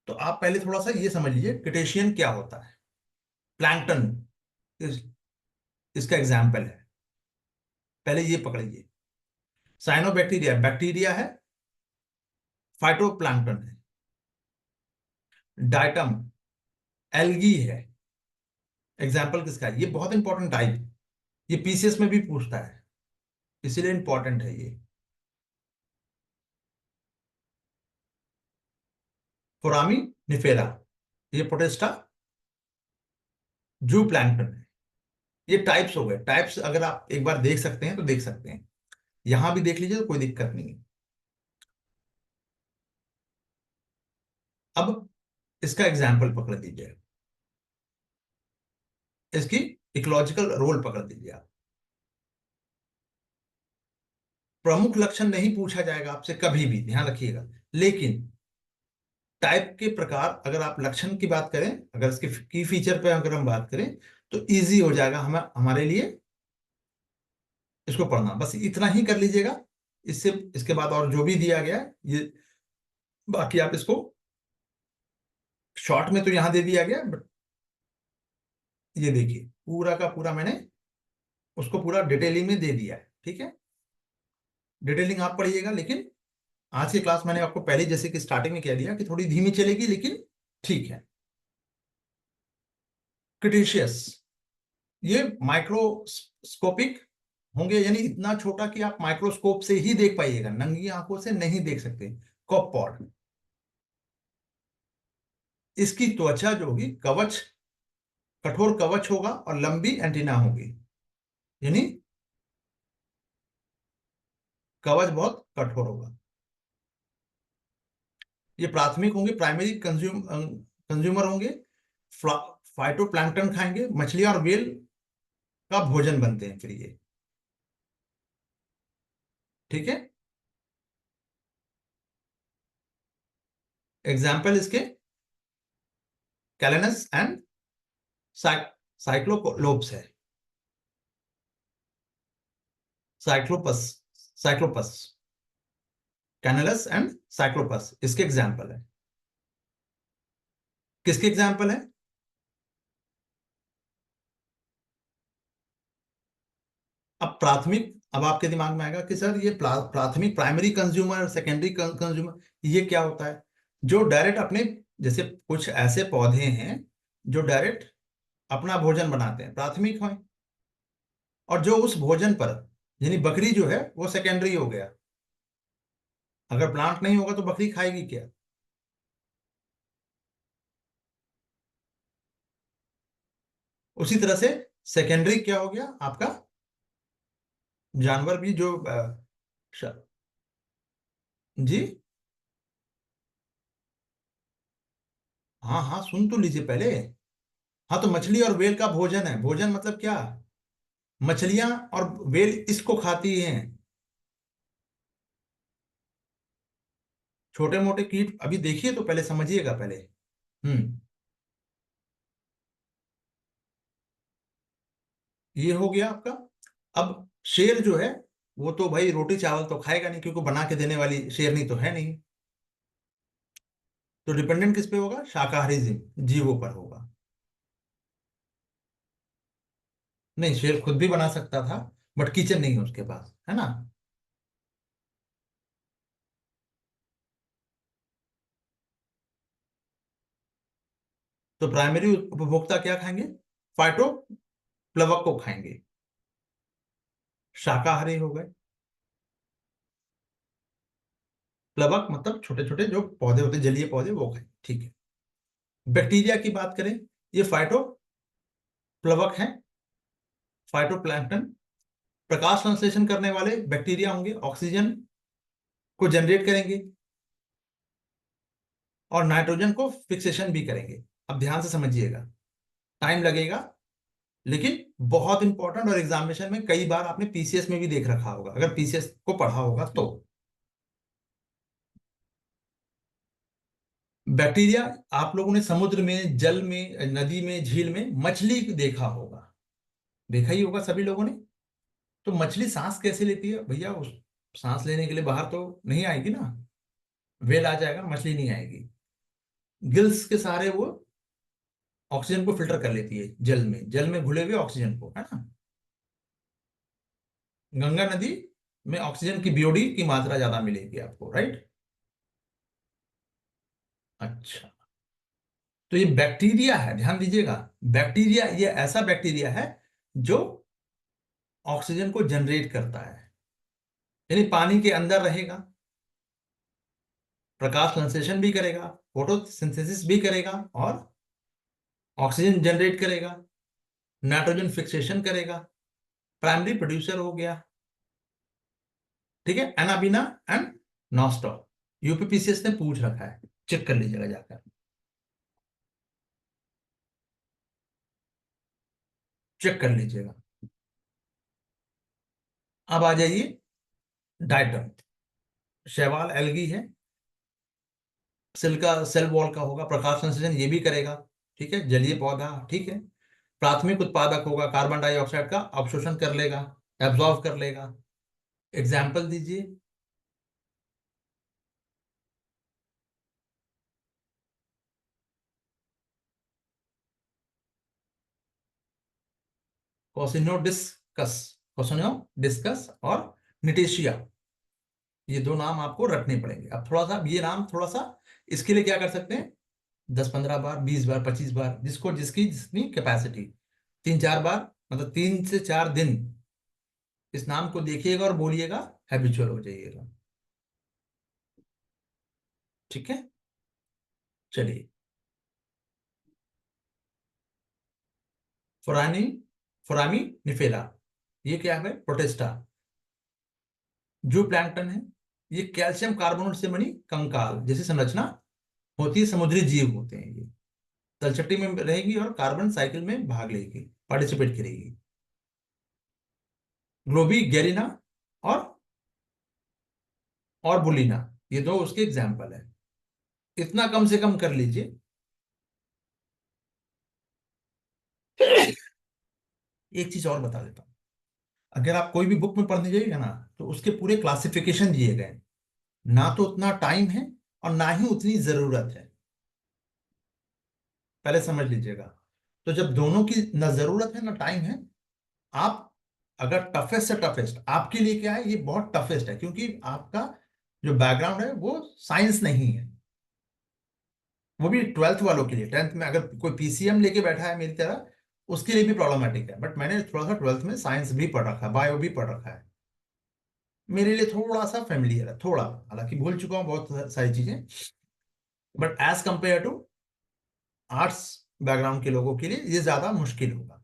तो आप पहले थोड़ा सा ये समझ लीजिए क्रिटेशियन क्या होता है। प्लैंकटन इस, इसका एग्जाम्पल है, पहले ये पकड़िए। साइनोबैक्टीरिया बैक्टीरिया है, फाइटोप्लैंक्टन है। डाइटम एल्गी है। एग्जाम्पल किसका है? ये बहुत इंपॉर्टेंट टाइप, ये पीसीएस में भी पूछता है, इसीलिए इंपॉर्टेंट है ये। फोरामी निफेरा, ये प्रोटिस्टा जू प्लैंक्टन है। ये टाइप्स हो गए। टाइप्स अगर आप एक बार देख सकते हैं तो देख सकते हैं, यहां भी देख लीजिए तो कोई दिक्कत नहीं है। अब इसका एग्जाम्पल पकड़ लीजिए, इसकी इकोलॉजिकल रोल पकड़ लीजिए आप। प्रमुख लक्षण नहीं पूछा जाएगा आपसे कभी भी, ध्यान रखिएगा। लेकिन टाइप के प्रकार अगर आप लक्षण की बात करें, अगर इसके की फीचर पे अगर हम बात करें, तो इजी हो जाएगा हमारे लिए इसको पढ़ना। बस इतना ही कर लीजिएगा। इससे इसके बाद और जो भी दिया गया है ये, बाकी आप इसको शॉर्ट में तो यहां दे दिया गया, बट ये देखिए पूरा का पूरा मैंने उसको पूरा डिटेलिंग में दे दिया है। ठीक है। डिटेलिंग आप पढ़िएगा, लेकिन आज की क्लास मैंने आपको पहले जैसे कि स्टार्टिंग में कह दिया कि थोड़ी धीमी चलेगी, लेकिन ठीक है। क्रिटेशियस, ये माइक्रोस्कोपिक होंगे, यानी इतना छोटा कि आप माइक्रोस्कोप से ही देख पाइएगा, नंगी आंखों से नहीं देख सकते। कॉपपॉड, इसकी त्वचा जो होगी कवच, कठोर कवच होगा और लंबी एंटीना होगी, यानी कवच बहुत कठोर होगा। ये प्राथमिक होंगे, प्राइमरी कंज्यूमर होंगे। फाइटोप्लैंक्टन खाएंगे, मछलियां और व्हेल का भोजन बनते हैं फिर ये। ठीक है। एग्जाम्पल इसके कैलेनस एंड साइक्लोलोप्स है। साइक्लोपस, साइक्लोपस, कैनलस एंड साइक्लोपस इसके एग्जाम्पल है। किसके एग्जाम्पल है? अब प्राथमिक, अब आपके दिमाग में आएगा कि सर ये प्राथमिक, प्राइमरी कंज्यूमर, सेकेंडरी कंज्यूमर, ये क्या होता है? जो डायरेक्ट अपने, जैसे कुछ ऐसे पौधे हैं जो डायरेक्ट अपना भोजन बनाते हैं, प्राथमिक है। और जो उस भोजन पर, यानी बकरी जो है वो सेकेंडरी हो गया। अगर प्लांट नहीं होगा तो बकरी खाएगी क्या? उसी तरह से सेकेंडरी क्या हो गया आपका? जानवर भी जो श- जी, हाँ हाँ, सुन तो लीजिए पहले। हाँ, तो मछली और व्हेल का भोजन है। भोजन मतलब क्या? मछलियां और व्हेल इसको खाती हैं। छोटे मोटे कीट अभी देखिए तो पहले समझिएगा पहले। हम्म। ये हो गया आपका। अब शेर जो है, वो तो भाई रोटी चावल तो खाएगा नहीं, क्योंकि बना के देने वाली शेरनी तो है नहीं। तो डिपेंडेंट किस पे होगा? शाकाहारी जीवों पर होगा। नहीं, शेर खुद भी बना सकता था, बट किचन नहीं है उसके पास, है ना। तो प्राइमरी उपभोक्ता क्या खाएंगे? फाइटो प्लवक को खाएंगे, शाकाहारी हो गए। प्लवक मतलब छोटे छोटे जो पौधे होते हैं, जलीय पौधे, वो खाएंगे। ठीक है। बैक्टीरिया की बात करें, ये फाइटो प्लवक हैं, फाइटोप्लैंक्टन। प्रकाश संश्लेषण करने वाले बैक्टीरिया होंगे, ऑक्सीजन को जनरेट करेंगे और नाइट्रोजन को फिक्सेशन भी करेंगे। अब ध्यान से समझिएगा, टाइम लगेगा लेकिन बहुत इंपॉर्टेंट, और एग्जामिनेशन में कई बार आपने पीसीएस में भी देख रखा होगा, अगर पीसीएस को पढ़ा होगा तो। बैक्टीरिया, आप लोगों ने समुद्र में, जल में, नदी में, झील में मछली देखा होगा, देखा ही होगा सभी लोगों ने। तो मछली सांस कैसे लेती है भैया? उस सांस लेने के लिए बाहर तो नहीं आएगी ना, वेल आ जाएगा, मछली नहीं आएगी। गिल्स के सहारे वो ऑक्सीजन को फिल्टर कर लेती है, जल में घुले हुए ऑक्सीजन को, है ना। गंगा नदी में ऑक्सीजन की बीओडी की मात्रा ज्यादा मिलेगी आपको, राइट। अच्छा, तो ये बैक्टीरिया है, ध्यान दीजिएगा। बैक्टीरिया ये ऐसा बैक्टीरिया है जो ऑक्सीजन को जनरेट करता है, यानी पानी के अंदर रहेगा, प्रकाश संश्लेषण भी करेगा, फोटोसिंथेसिस भी करेगा और ऑक्सीजन जनरेट करेगा, नाइट्रोजन फिक्सेशन करेगा, प्राइमरी प्रोड्यूसर हो गया। ठीक है, एनाबीना एंड नॉस्टॉक, यूपीपीसीएस ने पूछ रखा है, चेक कर लीजिएगा जाकर, चेक कर लीजिएगा। अब आ जाइए डाइटम। शैवाल एल्गी है, सेल का, सेल वॉल का होगा, प्रकाश संश्लेषण ये भी करेगा। ठीक है, जलीय पौधा, ठीक है। प्राथमिक उत्पादक होगा, कार्बन डाइऑक्साइड का अवशोषण कर लेगा, एब्जॉर्व कर लेगा। एग्जाम्पल दीजिए। कोसिनोडिस्कस, कोसिनोडिस्कस और निटेशिया, ये दो नाम आपको रखने पड़ेंगे। अब थोड़ा सा ये नाम, थोड़ा सा इसके लिए क्या कर सकते हैं, 10-15 बार, 20 बार, 25 बार, जिसको जिसकी जितनी कैपेसिटी, 3-4 बार, मतलब 3 से 4 दिन इस नाम को देखिएगा और बोलिएगा, हैबिचुअल हो जाइएगा। ठीक है, चलिए। फोरानी, फोरामी निफेला, ये क्या है? प्रोटेस्टा, जो प्लैंक्टन है। ये कैल्शियम कार्बोनेट से बनी कंकाल जैसी संरचना होती है, समुद्री जीव होते हैं ये। तलछटी में रहेगी और कार्बन साइकिल में भाग लेगी, पार्टिसिपेट करेगी। ग्लोबी गेरिना और बुलिना, ये दो उसके एग्जाम्पल है। इतना कम से कम कर लीजिए। एक चीज और बता देता हूँ, अगर आप कोई भी बुक में पढ़ने जाइएगा ना, तो उसके पूरे क्लासिफिकेशन दिए गए हैं। ना तो उतना टाइम है और ना ही उतनी जरूरत है, पहले समझ लीजिएगा। तो जब दोनों की ना जरूरत है ना टाइम है, आप अगर टफेस्ट से टफेस्ट आपके लिए क्या है, ये बहुत टफेस्ट है, क्योंकि आपका जो बैकग्राउंड है वो साइंस नहीं है। वो भी ट्वेल्थ वालों के लिए, 10th में अगर कोई पीसीएम लेके बैठा है मेरी तरह, उसके लिए भी प्रॉब्लमेटिक है। बट मैंने थोड़ा सा ट्वेल्थ में साइंस भी पढ़ रखा है, बायो भी पढ़ रखा है, मेरे लिए थोड़ा सा फेमिलियर है, थोड़ा, हालांकि भूल चुका हूँ बहुत सारी चीजें, but as compared to arts background के लोगों के लिए ये ज्यादा मुश्किल होगा।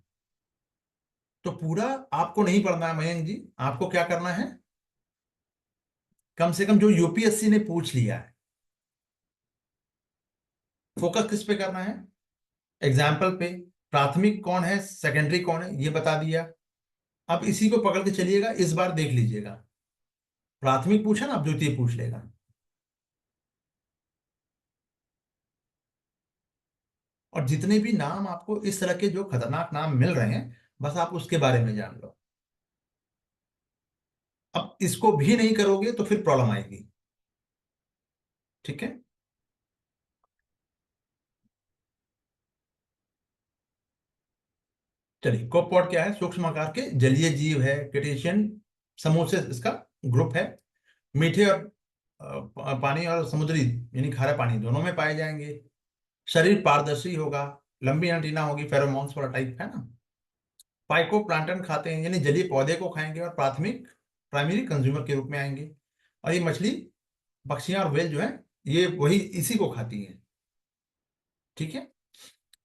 तो पूरा आपको नहीं पढ़ना है मयंक जी, आपको क्या करना है, कम से कम जो यूपीएससी ने पूछ लिया है, फोकस किस पे करना है, एग्जाम्पल पे। प्राथमिक कौन है, सेकेंडरी कौन है, ये बता दिया। अब इसी को पकड़ के चलिएगा, इस बार देख लीजिएगा, प्राथमिक पूछा ना, अब द्वितीय पूछ लेगा। और जितने भी नाम आपको इस तरह के जो खतरनाक नाम मिल रहे हैं, बस आप उसके बारे में जान लो। अब इसको भी नहीं करोगे तो फिर प्रॉब्लम आएगी। ठीक है, चलिए। कोपॉड क्या है? सूक्ष्म आकार के जलीय जीव है, क्रेटेशियन समूह से इसका ग्रुप है। मीठे और पानी और समुद्री यानी खारा पानी दोनों में पाए जाएंगे। शरीर पारदर्शी होगा, लंबी एंटीना होगी, फेरोमोन्स वाला टाइप है ना। फाइको प्लांटन खाते हैं, यानी जलीय पौधे को खाएंगे, और प्राथमिक, प्राइमरी कंज्यूमर के रूप में आएंगे। और ये मछली, पक्षियां और व्हेल जो है, ये वही इसी को खाती हैं। ठीक है,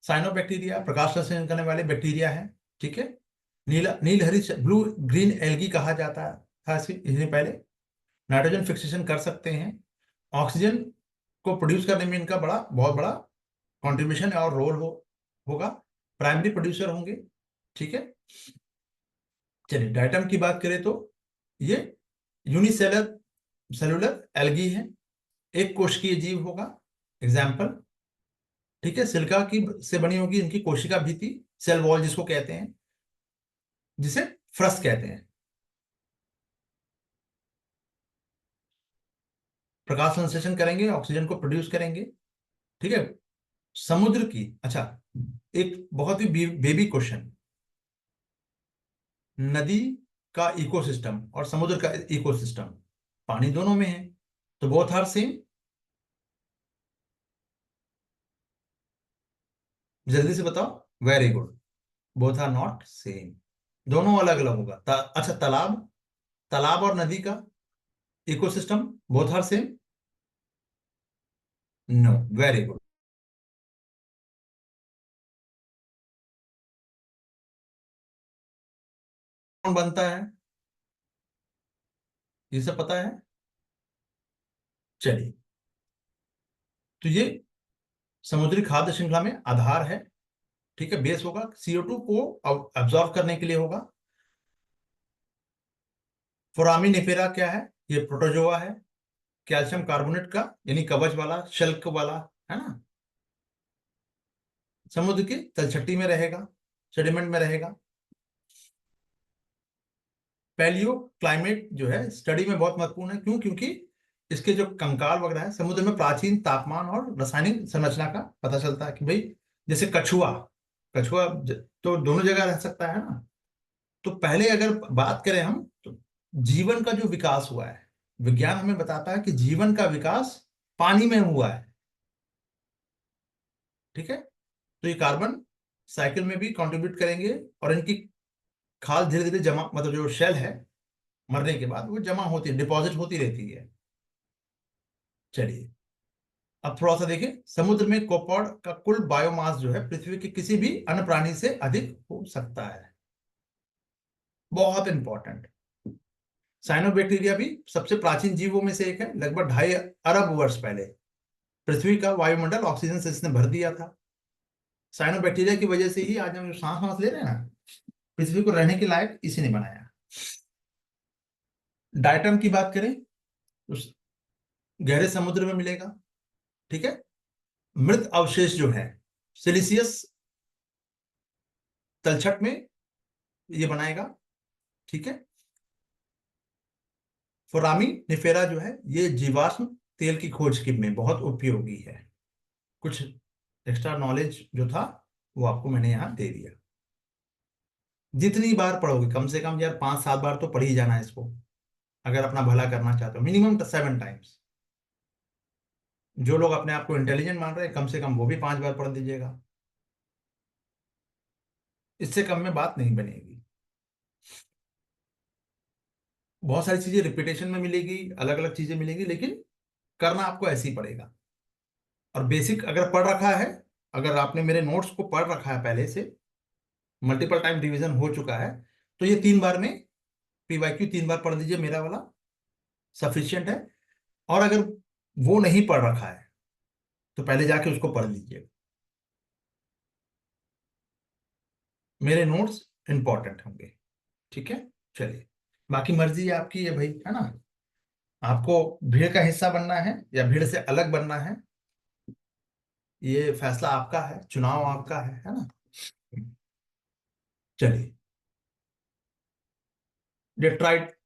साइनोबैक्टीरिया प्रकाश संश्लेषण करने वाले बैक्टीरिया है, ठीक है। नीला नील हरी ब्लू ग्रीन एल्गी कहा जाता था इन्हें पहले। नाइट्रोजन फिक्सेशन कर सकते हैं। ऑक्सीजन को प्रोड्यूस करने में इनका बहुत बड़ा कंट्रीब्यूशन और रोल होगा। प्राइमरी प्रोड्यूसर होंगे, ठीक है। चलिए डाइटम की बात करें तो ये यूनिसेलर सेलुलर एल्गी है, एक कोशिकीय जीव होगा। एग्जाम्पल, ठीक है, सिलिका की से बनी होगी इनकी कोशिका भित्ति, सेल वॉल जिसको कहते हैं, जिसे फ्रस कहते हैं। प्रकाश संश्लेषण करेंगे, ऑक्सीजन को प्रोड्यूस करेंगे, ठीक है। समुद्र की, अच्छा, एक बहुत ही बेबी क्वेश्चन, नदी का इकोसिस्टम और समुद्र का इकोसिस्टम, पानी दोनों में है, तो बोथ आर सेम। जल्दी से बताओ। Very good, both are not same, दोनों अलग अलग होगा। अच्छा, तालाब, तालाब और नदी का ecosystem both are same? No, very good. कौन बनता है, ये सब पता है? चलिए, तो ये समुद्री खाद्य श्रृंखला में आधार है, ठीक है। बेस होगा, CO2 को अब्सॉर्ब करने के लिए होगा। फोरामिनिफेरा क्या है? ये प्रोटोजोआ है, कैल्शियम कार्बोनेट का, यानी कवच वाला, शल्क वाला, है ना। समुद्र की तलछटी में रहेगा, सेडिमेंट में रहेगा। पैलियो क्लाइमेट जो है स्टडी में बहुत महत्वपूर्ण है, क्यों? क्योंकि इसके जो कंकाल वगैरह है समुद्र में प्राचीन तापमान और रासायनिक संरचना का पता चलता है कि भाई, जैसे कछुआ, कछुआ तो दोनों जगह रह सकता है ना। तो पहले अगर बात करें हम, तो जीवन का जो विकास हुआ है, विज्ञान हमें बताता है कि जीवन का विकास पानी में हुआ है, ठीक है। तो ये कार्बन साइकिल में भी कंट्रीब्यूट करेंगे, और इनकी खाल धीरे धीरे जमा, मतलब जो शेल है, मरने के बाद वो जमा होती है, डिपॉजिट होती रहती है। चलिए, अब थोड़ा सा देखें। समुद्र में कोपॉड का कुल बायोमास जो है पृथ्वी के किसी भी अन्य प्राणी से अधिक हो सकता है, बहुत इंपॉर्टेंट। साइनोबैक्टीरिया भी सबसे प्राचीन जीवों में से एक है। लगभग 2.5 अरब वर्ष पहले पृथ्वी का वायुमंडल ऑक्सीजन से इसने भर दिया था। साइनोबैक्टीरिया की वजह से ही आज हम जो सांस वांस ले रहे हैं ना, पृथ्वी को रहने के लायक इसी ने बनाया। डायटम की बात करें तो गहरे समुद्र में मिलेगा, ठीक है। मृत अवशेष जो है सिलिसियस तलछट में ये बनाएगा, ठीक है। फोरामिनिफेरा जो है ये जीवाश्म तेल की खोज की में बहुत उपयोगी है। कुछ एक्स्ट्रा नॉलेज जो था वो आपको मैंने यहाँ दे दिया। जितनी बार पढ़ोगे, कम से कम यार 5-7 बार तो पढ़ ही जाना है इसको, अगर अपना भला करना चाहते हो, मिनिमम 7 टाइम्स। जो लोग अपने आप को इंटेलिजेंट मान रहे हैं, कम से कम वो भी 5 बार पढ़ दीजिएगा, इससे कम में बात नहीं बनेगी। बहुत सारी चीजें रिपीटेशन में मिलेगी, अलग अलग चीजें मिलेंगी, लेकिन करना आपको ऐसे ही पड़ेगा। और बेसिक अगर पढ़ रखा है, अगर आपने मेरे नोट्स को पढ़ रखा है पहले से, मल्टीपल टाइम रिवीजन हो चुका है, तो ये 3 बार में PYQ 3 बार पढ़ लीजिए, मेरा वाला सफिशियंट है। और अगर वो नहीं पढ़ रखा है तो पहले जाके उसको पढ़ लीजिए, मेरे नोट्स इंपॉर्टेंट होंगे, ठीक है। चलिए, बाकी मर्जी आपकी है भाई, है ना। आपको भीड़ का हिस्सा बनना है या भीड़ से अलग बनना है, ये फैसला आपका है, चुनाव आपका है ना। चलिए, डेट्राइट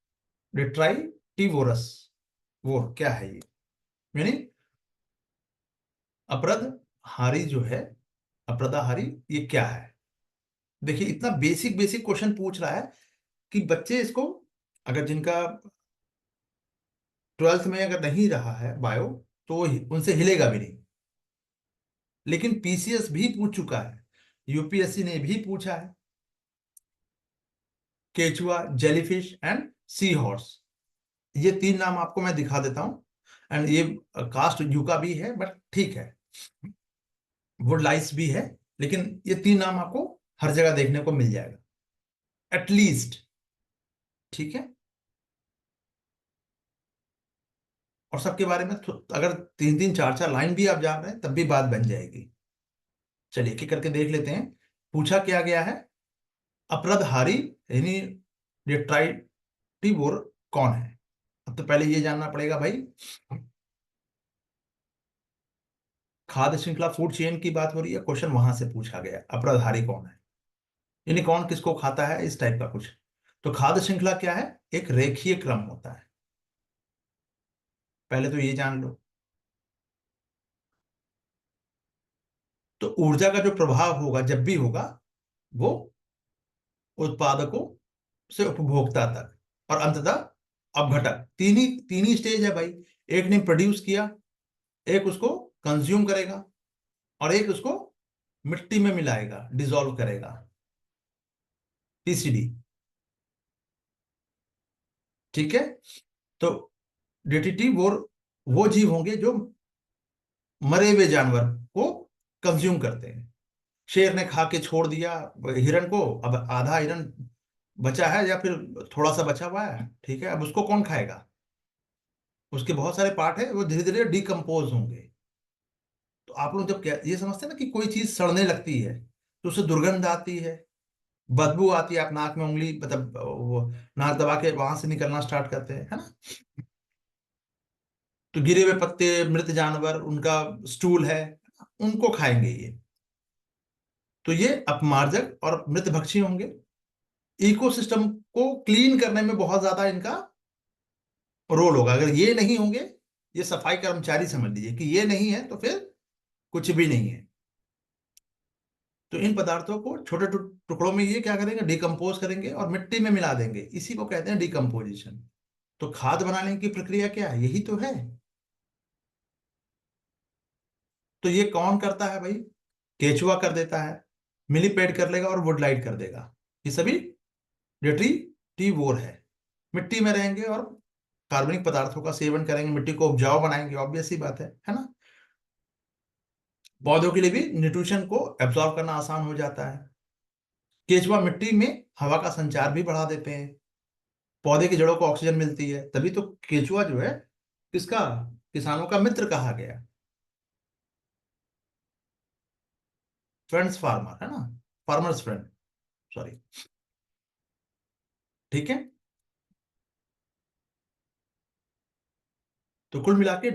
डेट्राइटिवोरस, वो क्या है ये? यानी अपरदहारी जो है, अपरदाहारी, ये क्या है? देखिए, इतना बेसिक बेसिक क्वेश्चन पूछ रहा है कि बच्चे इसको, अगर जिनका 12th में अगर नहीं रहा है बायो, तो उनसे हिलेगा भी नहीं। लेकिन PCS भी पूछ चुका है, UPSC ने भी पूछा है। केचुआ, जेलीफिश एंड सी हॉर्स, ये 3 नाम आपको मैं दिखा देता हूं। एंड ये कास्ट यू का भी है, बट ठीक है। वुड लाइस भी है, लेकिन ये तीन नाम आपको हर जगह देखने को मिल जाएगा एटलीस्ट। ठीक है। और सबके बारे में अगर तीन तीन चार चार लाइन भी आप जान रहे हैं तब भी बात बन जाएगी। चलिए एक एक करके देख लेते हैं। पूछा क्या गया है, अपराधहारी यानी डिट्राइटिवोर कौन है। अब तो पहले ये जानना पड़ेगा भाई, खाद्य श्रृंखला फूड चेन की बात हो रही है, क्वेश्चन वहां से पूछा गया अपराधहारी कौन है, यानी कौन किसको खाता है, इस टाइप का कुछ। तो खाद्य श्रृंखला क्या है, एक रेखीय क्रम होता है, पहले तो ये जान लो। तो ऊर्जा का जो प्रभाव होगा जब भी होगा, वो उत्पादकों से उपभोक्ता तक, और अंततः अपघटक। तीन ही स्टेज है भाई। एक ने प्रोड्यूस किया, एक उसको कंज्यूम करेगा, और एक उसको मिट्टी में मिलाएगा, डिसॉल्व करेगा, पीसीडी। ठीक है। तो डीटीटी वो जीव होंगे जो मरे हुए जानवर को कंज्यूम करते हैं। शेर ने खा के छोड़ दिया हिरन को, अब आधा हिरन बचा है या फिर थोड़ा सा बचा हुआ है, ठीक है, अब उसको कौन खाएगा। उसके बहुत सारे पार्ट है, वो धीरे धीरे डिकम्पोज होंगे। तो आप लोग जब ये समझते हैं ना कि कोई चीज सड़ने लगती है तो उससे दुर्गंध आती है, बदबू आती है, आप नाक में उंगली मतलब वो नाक दबा के वहां से निकलना स्टार्ट करते हैं, है ना। तो गिरे हुए पत्ते, मृत जानवर, उनका स्टूल है, उनको खाएंगे ये। तो ये अपमार्जक और मृतभक्षी होंगे। इकोसिस्टम को क्लीन करने में बहुत ज्यादा इनका रोल होगा। अगर ये नहीं होंगे, ये सफाई कर्मचारी समझ लीजिए कि ये नहीं है तो फिर कुछ भी नहीं है। तो इन पदार्थों को छोटे टुकड़ों में ये क्या करेंगे, डिकम्पोज करेंगे और मिट्टी में मिला देंगे, इसी को कहते हैं डिकम्पोजिशन। तो खाद बनाने की प्रक्रिया क्या है, यही तो है। तो ये कौन करता है भाई, केचुआ कर देता है, मिलीपेड कर लेगा और वुडलाइट कर देगा। ये सभी डेट्रीटिवोर है। मिट्टी में रहेंगे और कार्बनिक पदार्थों का सेवन करेंगे, मिट्टी को उपजाऊ बनाएंगे, ऑब्वियस सी बात है ना। पौधों के लिए भी न्यूट्रिशन को एब्जॉर्ब करना आसान हो जाता है। केचुआ मिट्टी में हवा का संचार भी बढ़ा देते हैं, पौधे की जड़ों को ऑक्सीजन मिलती है, तभी तो केचुआ जो है किसका, किसानों का मित्र कहा गया। फ्रेंड्स फार्मर है ना, फार्मर्स फ्रेंड, सॉरी। ठीक है। तो कुल मिला के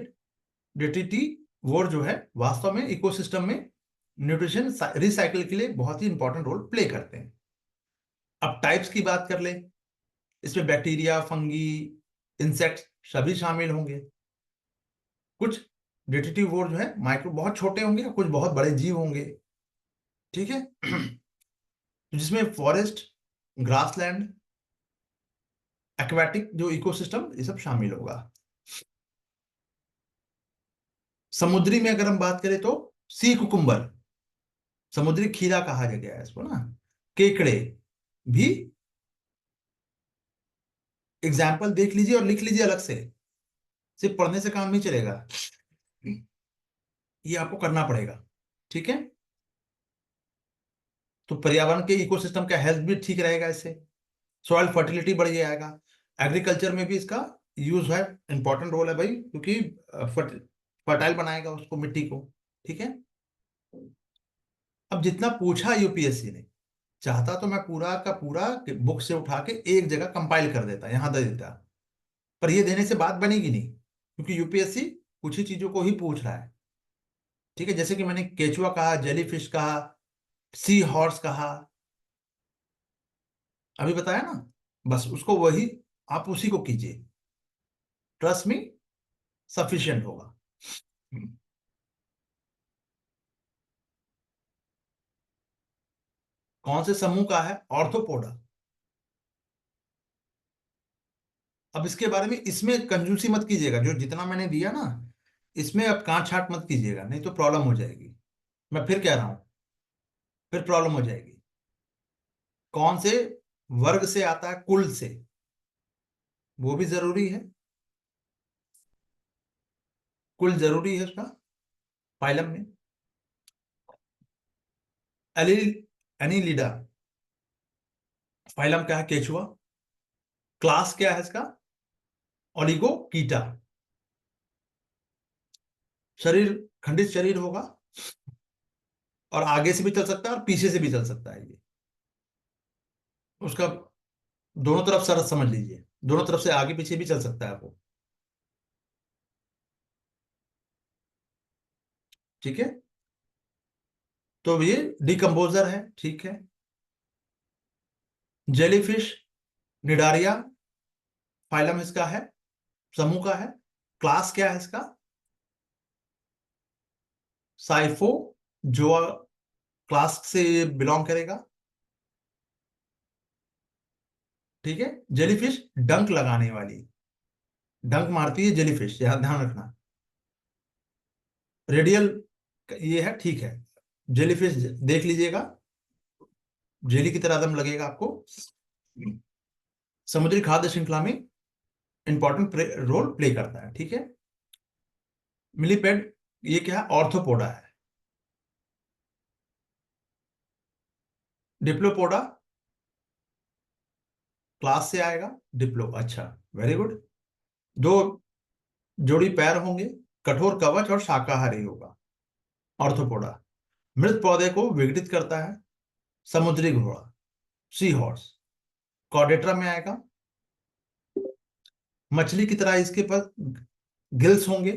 डीटीटी वोर जो है वास्तव में इकोसिस्टम में न्यूट्रिशन रिसाइकिल के लिए बहुत ही इंपॉर्टेंट रोल प्ले करते हैं। अब टाइप्स की बात कर ले, इसमें बैक्टीरिया, फंगी, इंसेक्ट्स सभी शामिल होंगे। कुछ डेटिटिव वोर जो है माइक्रो बहुत छोटे होंगे, कुछ बहुत बड़े जीव होंगे। ठीक है। जिसमें फॉरेस्ट, ग्रासलैंड, एक्वेटिक जो इकोसिस्टम, ये सब शामिल होगा। समुद्री में अगर हम बात करें तो सी कुकुम्बर, समुद्री खीरा कहा गया है इसको ना, केकड़े भी एग्जाम्पल देख लीजिए और लिख लीजिए अलग से, सिर्फ पढ़ने से काम नहीं चलेगा, ये आपको करना पड़ेगा। ठीक है। तो पर्यावरण के इकोसिस्टम का हेल्थ भी ठीक रहेगा इससे, सॉइल फर्टिलिटी बढ़ जाएगा। एग्रीकल्चर में भी इसका यूज है, इंपॉर्टेंट रोल है भाई, क्योंकि फर्टाइल बनाएगा उसको, मिट्टी को। ठीक है। अब जितना पूछा यूपीएससी ने, चाहता तो मैं पूरा का पूरा बुक से उठा के एक जगह कंपाइल कर देता, यहां दे देता, पर ये देने से बात बनेगी नहीं, क्योंकि यूपीएससी कुछ ही चीजों को ही पूछ रहा है। ठीक है, जैसे कि मैंने केचुआ कहा, जेलीफिश कहा, सी हॉर्स कहा, अभी बताया ना, बस उसको वही आप उसी को कीजिए, ट्रस्ट मी, सफिशियंट होगा। हम्म। कौन से समूह का है, ऑर्थोपोडा। अब इसके बारे में, इसमें कंजूसी मत कीजिएगा, जो जितना मैंने दिया ना, इसमें अब काट छाट मत कीजिएगा, नहीं तो प्रॉब्लम हो जाएगी। मैं फिर कह रहा हूं, फिर प्रॉब्लम हो जाएगी। कौन से वर्ग से आता है, कुल से, वो भी जरूरी है, कुल जरूरी है उसका, फाइलम में। Eli Annelida. फाइलम क्या है? केचुआ। क्लास क्या है इसका? ओलिगो कीटा। शरीर खंडित शरीर होगा, और आगे से भी चल सकता है और पीछे से भी चल सकता है ये। उसका दोनों तरफ सरस समझ लीजिए, दोनों तरफ से आगे पीछे भी चल सकता है वो। ठीक है, तो ये डिकम्पोजर है, ठीक है। जेलीफिश, निडारिया, फाइलम इसका है, समूह का है। क्लास क्या है इसका? साइफो, जो क्लास से बिलोंग करेगा। ठीक है। जेलीफिश डंक लगाने वाली, डंक मारती है जेलीफिश, यहां ध्यान रखना। रेडियल ये है, ठीक है। जेलीफिश देख लीजिएगा, जेली की तरह दम लगेगा आपको। समुद्री खाद्य श्रृंखला में इंपॉर्टेंट रोल प्ले करता है, ठीक है। मिलीपेड, ये क्या है? ऑर्थोपोडा है। डिप्लोपोडा क्लास से आएगा, डिप्लो, अच्छा, वेरी गुड। दो जोड़ी पैर होंगे, कठोर कवच और शाकाहारी होगा, ऑर्थोपोडा। मृत पौधे को विघटित करता है, समुद्री घोड़ा, सी हॉर्स। कॉर्डेट्रा में आएगा। मछली की तरह इसके पास गिल्स होंगे,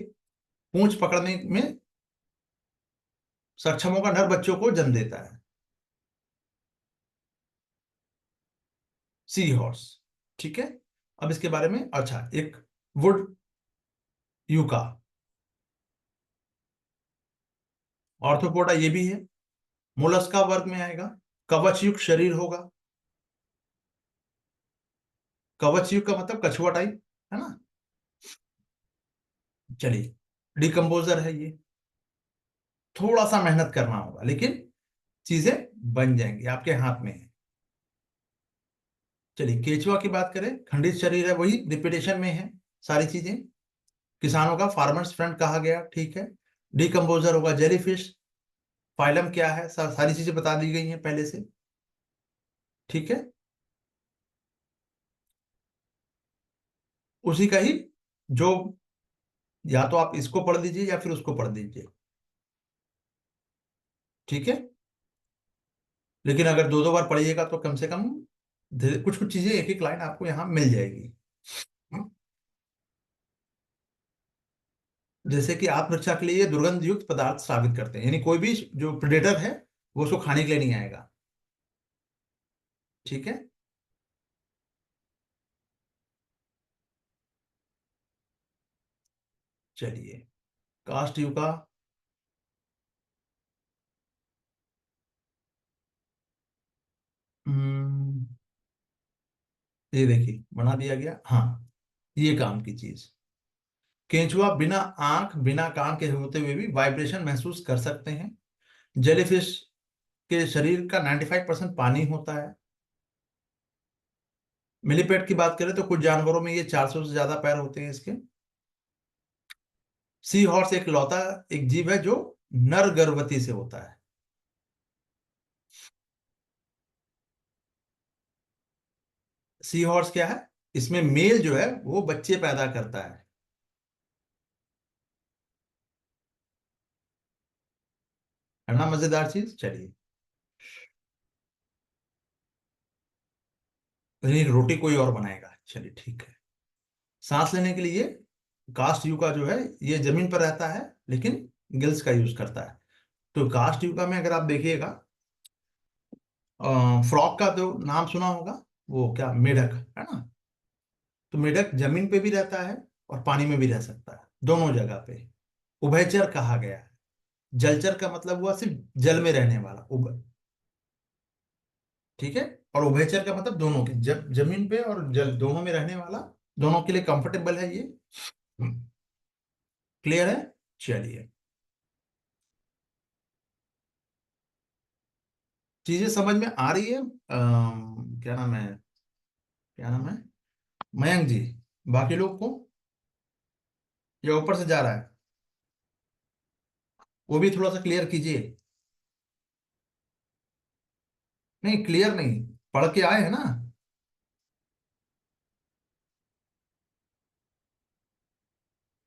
पूंछ पकड़ने में सक्षम होगा, नर बच्चों को जन्म देता है, सी हॉर्स। ठीक है। अब इसके बारे में, अच्छा, एक वुड यूका, ऑर्थोपोडा ये भी है, मोलस्का वर्ग में आएगा। कवच युक्त शरीर होगा। कवच युक्त का मतलब कछुआ टाइप, है ना। चलिए, डिकम्पोजर है ये। थोड़ा सा मेहनत करना होगा, लेकिन चीजें बन जाएंगी, आपके हाथ में है। चलिए, केचुआ की बात करें, खंडित शरीर है, वही रिपीटेशन में है सारी चीजें। किसानों का फार्मर्स फ्रेंड कहा गया, ठीक है। डिकम्पोजर होगा जेलीफिश। फाइलम क्या है? सारी चीजें बता दी गई हैं पहले से, ठीक है। उसी का ही जो, या तो आप इसको पढ़ लीजिए या फिर उसको पढ़ लीजिए, ठीक है। लेकिन अगर दो दो बार पढ़िएगा तो कम से कम कुछ कुछ चीजें, एक एक लाइन आपको यहाँ मिल जाएगी। जैसे कि आत्मरक्षा के लिए ये दुर्गंध युक्त पदार्थ साबित करते हैं, यानी कोई भी जो प्रेडेटर है वो उसको खाने के लिए नहीं आएगा, ठीक है। चलिए, कास्ट यू का, हम्म, ये देखिए बना दिया गया, हाँ। ये काम की चीज, केंचुआ बिना आंख बिना कान के होते हुए भी वाइब्रेशन महसूस कर सकते हैं। जेलीफिश के शरीर का 95% पानी होता है। मिलीपेड की बात करें तो कुछ जानवरों में ये 400 से ज्यादा पैर होते हैं इसके। सी हॉर्स एक लौता एक जीव है जो नर गर्भवती से होता है। सी हॉर्स क्या है? इसमें मेल जो है वो बच्चे पैदा करता है। है ना मजेदार चीज। चलिए, नहीं, रोटी कोई और बनाएगा, चलिए ठीक है। सांस लेने के लिए कास्ट यू का जो है ये जमीन पर रहता है, लेकिन गिल्स का यूज करता है। तो कास्ट यू का में अगर आप देखिएगा, फ्रॉक का तो नाम सुना होगा, वो क्या, मेढक, है ना। तो मेढक जमीन पे भी रहता है और पानी में भी रह सकता है, दोनों जगह पे। उभयचर कहा गया है। जलचर का मतलब हुआ सिर्फ जल में रहने वाला, ठीक है। और उभयचर का मतलब दोनों के, जब जमीन पे और जल दोनों में रहने वाला, दोनों के लिए कंफर्टेबल है ये। क्लियर है। चलिए, चीजें समझ में आ रही है। क्या नाम है, क्या नाम है, मयंक जी, बाकी लोग को, या ऊपर से जा रहा है? वो भी थोड़ा सा क्लियर कीजिए। नहीं, क्लियर नहीं, पढ़ के आए हैं ना।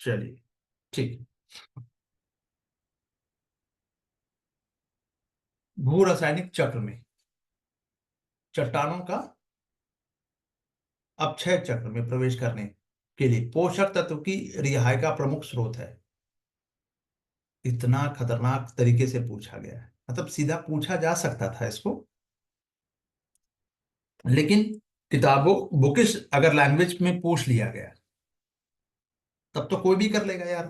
चलिए, ठीक। भू रासायनिक चक्र में चट्टानों का अपक्षय चक्र में प्रवेश करने के लिए पोषक तत्व की रिहाई का प्रमुख स्रोत है। इतना खतरनाक तरीके से पूछा गया है, मतलब सीधा पूछा जा सकता था इसको, लेकिन किताबों, बुकिश अगर लैंग्वेज में पूछ लिया गया तब तो कोई भी कर लेगा यार।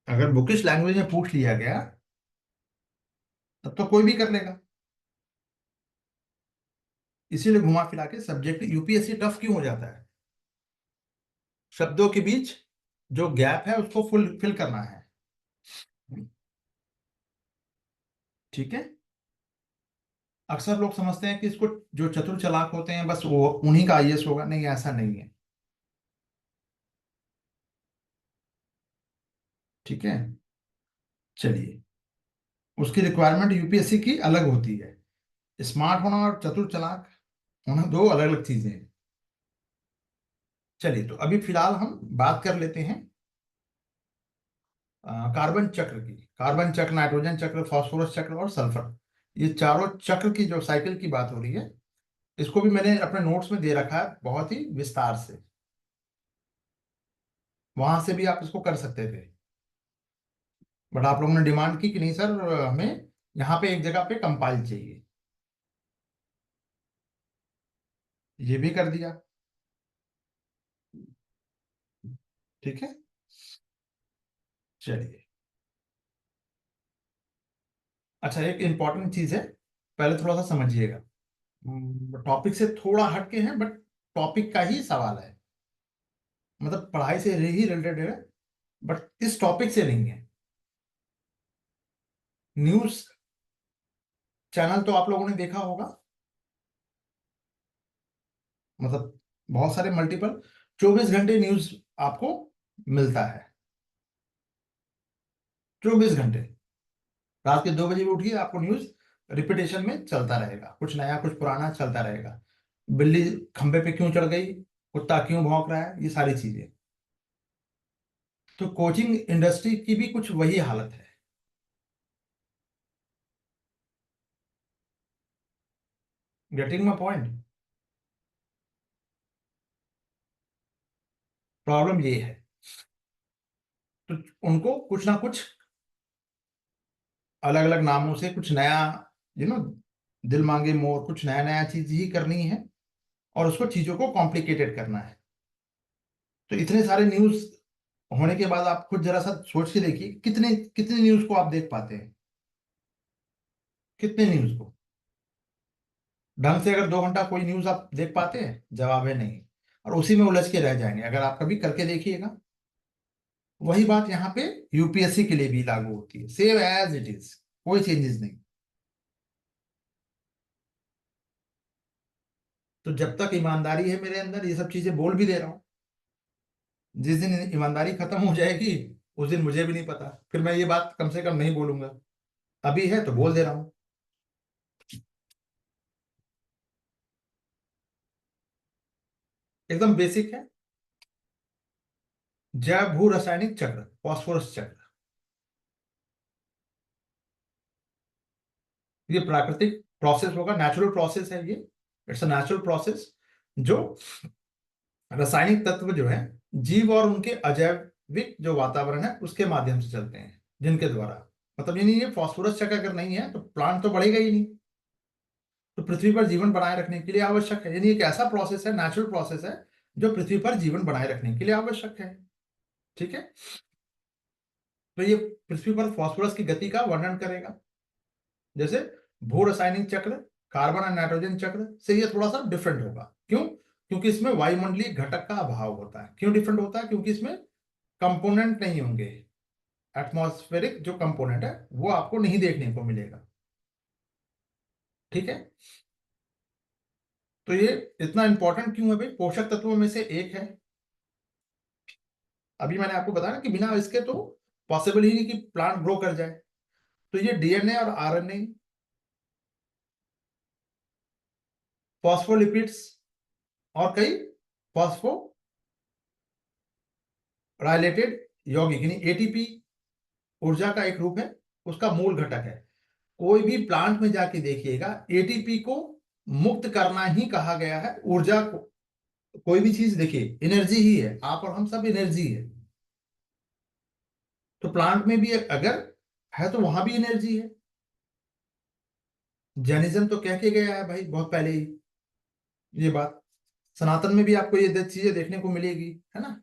अगर बुकिश लैंग्वेज में पूछ लिया गया तब तो कोई भी कर लेगा। इसीलिए घुमा फिरा के सब्जेक्ट यूपीएससी टफ क्यों हो जाता है। शब्दों के बीच जो गैप है उसको फुल फिल करना है। ठीक है। अक्सर लोग समझते हैं कि इसको, जो चतुर चालाक होते हैं बस वो उन्हीं का आईएएस होगा, नहीं ऐसा नहीं है। ठीक है। चलिए, उसकी रिक्वायरमेंट यूपीएससी की अलग होती है। स्मार्ट होना और चतुर चालाक होना दो अलग अलग चीजें हैं। चलिए, तो अभी फिलहाल हम बात कर लेते हैं कार्बन चक्र की। कार्बन चक्र, नाइट्रोजन चक्र, फास्फोरस चक्र और सल्फर, ये चारों चक्र की जो साइकिल की बात हो रही है, इसको भी मैंने अपने नोट्स में दे रखा है बहुत ही विस्तार से। वहां से भी आप इसको कर सकते थे, बट आप लोगों ने डिमांड की कि नहीं सर, हमें यहाँ पे एक जगह पे कंपाइल चाहिए। ये भी कर दिया। ठीक है। चलिए, अच्छा, एक इंपॉर्टेंट चीज है, पहले थोड़ा सा समझिएगा। टॉपिक से थोड़ा हटके हैं, बट टॉपिक का ही सवाल है, मतलब पढ़ाई से ही रिलेटेड है, बट इस टॉपिक से नहीं है। न्यूज चैनल तो आप लोगों ने देखा होगा, मतलब बहुत सारे मल्टीपल 24 घंटे न्यूज आपको मिलता है। 24 घंटे, रात के 2 बजे भी उठिए, आपको न्यूज रिपीटेशन में चलता रहेगा, कुछ नया कुछ पुराना चलता रहेगा। बिल्ली खंबे पे क्यों चढ़ गई, कुत्ता क्यों भौंक रहा है, ये सारी चीजें। तो कोचिंग इंडस्ट्री की भी कुछ वही हालत है। Getting my point. प्रॉब्लम ये है, तो उनको कुछ ना कुछ अलग अलग नामों से कुछ नया, यू नो दिल मांगे मोर, कुछ नया नया चीज ही करनी है, और उसको चीजों को कॉम्प्लिकेटेड करना है। तो इतने सारे न्यूज होने के बाद आप खुद जरा सा सोच के देखिए, कितने कितने न्यूज को आप देख पाते हैं, कितने न्यूज को ढंग से, अगर 2 घंटा कोई न्यूज आप देख पाते हैं, जवाब है नहीं। और उसी में उलझ के रह जाएंगे, अगर आप कभी करके देखिएगा। वही बात यहाँ पे यूपीएससी के लिए भी लागू होती है, सेम एज इट इज, कोई चेंजेस नहीं। तो जब तक ईमानदारी है मेरे अंदर, ये सब चीजें बोल भी दे रहा हूँ। जिस दिन ईमानदारी खत्म हो जाएगी, उस दिन मुझे भी नहीं पता, फिर मैं ये बात कम से कम नहीं बोलूंगा। अभी है तो बोल दे रहा हूँ। एकदम बेसिक है। जैव भू रासायनिक चक्र, फास्फोरस चक्र, ये प्राकृतिक प्रोसेस होगा, नेचुरल प्रोसेस है ये। इट्स अ नेचुरल प्रोसेस, जो रासायनिक तत्व जो है जीव और उनके अजैविक जो वातावरण है उसके माध्यम से चलते हैं, जिनके द्वारा, मतलब ये नहीं है, फास्फोरस चक्र अगर नहीं है तो प्लांट तो बढ़ेगा ही नहीं। तो पृथ्वी पर जीवन बनाए रखने के लिए आवश्यक है, यानी एक ऐसा प्रोसेस है, नेचुरल प्रोसेस है, जो पृथ्वी पर जीवन बनाए रखने के लिए आवश्यक है। ठीक है। तो ये पृथ्वी पर फास्फोरस की गति का वर्णन करेगा। जैसे भू रासायनिक चक्र, कार्बन और नाइट्रोजन चक्र से ये थोड़ा सा डिफरेंट होगा। क्यों? क्योंकि इसमें वायुमंडलीय घटक का अभाव होता है। क्यों डिफरेंट होता है? क्योंकि इसमें कंपोनेंट नहीं होंगे। एटमॉस्फेरिक जो कंपोनेंट है वो आपको नहीं देखने को मिलेगा। ठीक है। तो ये इतना इंपॉर्टेंट क्यों है भाई? पोषक तत्वों में से एक है। अभी मैंने आपको बताया ना कि बिना इसके तो पॉसिबल ही नहीं कि प्लांट ग्रो कर जाए। तो ये डीएनए और आरएनए, फॉस्फोलिपिड्स और कई फॉस्फोराइलेटेड यौगिक यानी एटीपी ऊर्जा का एक रूप है, उसका मूल घटक है। कोई भी प्लांट में जाके देखिएगा एटीपी को मुक्त करना ही कहा गया है ऊर्जा को। कोई भी चीज देखिए एनर्जी ही है, आप और हम सब एनर्जी है। तो प्लांट में भी अगर है तो वहां भी एनर्जी है। जैनिज्म तो कह के गया है भाई बहुत पहले ही ये बात। सनातन में भी आपको ये चीजें देखने को मिलेगी, है ना।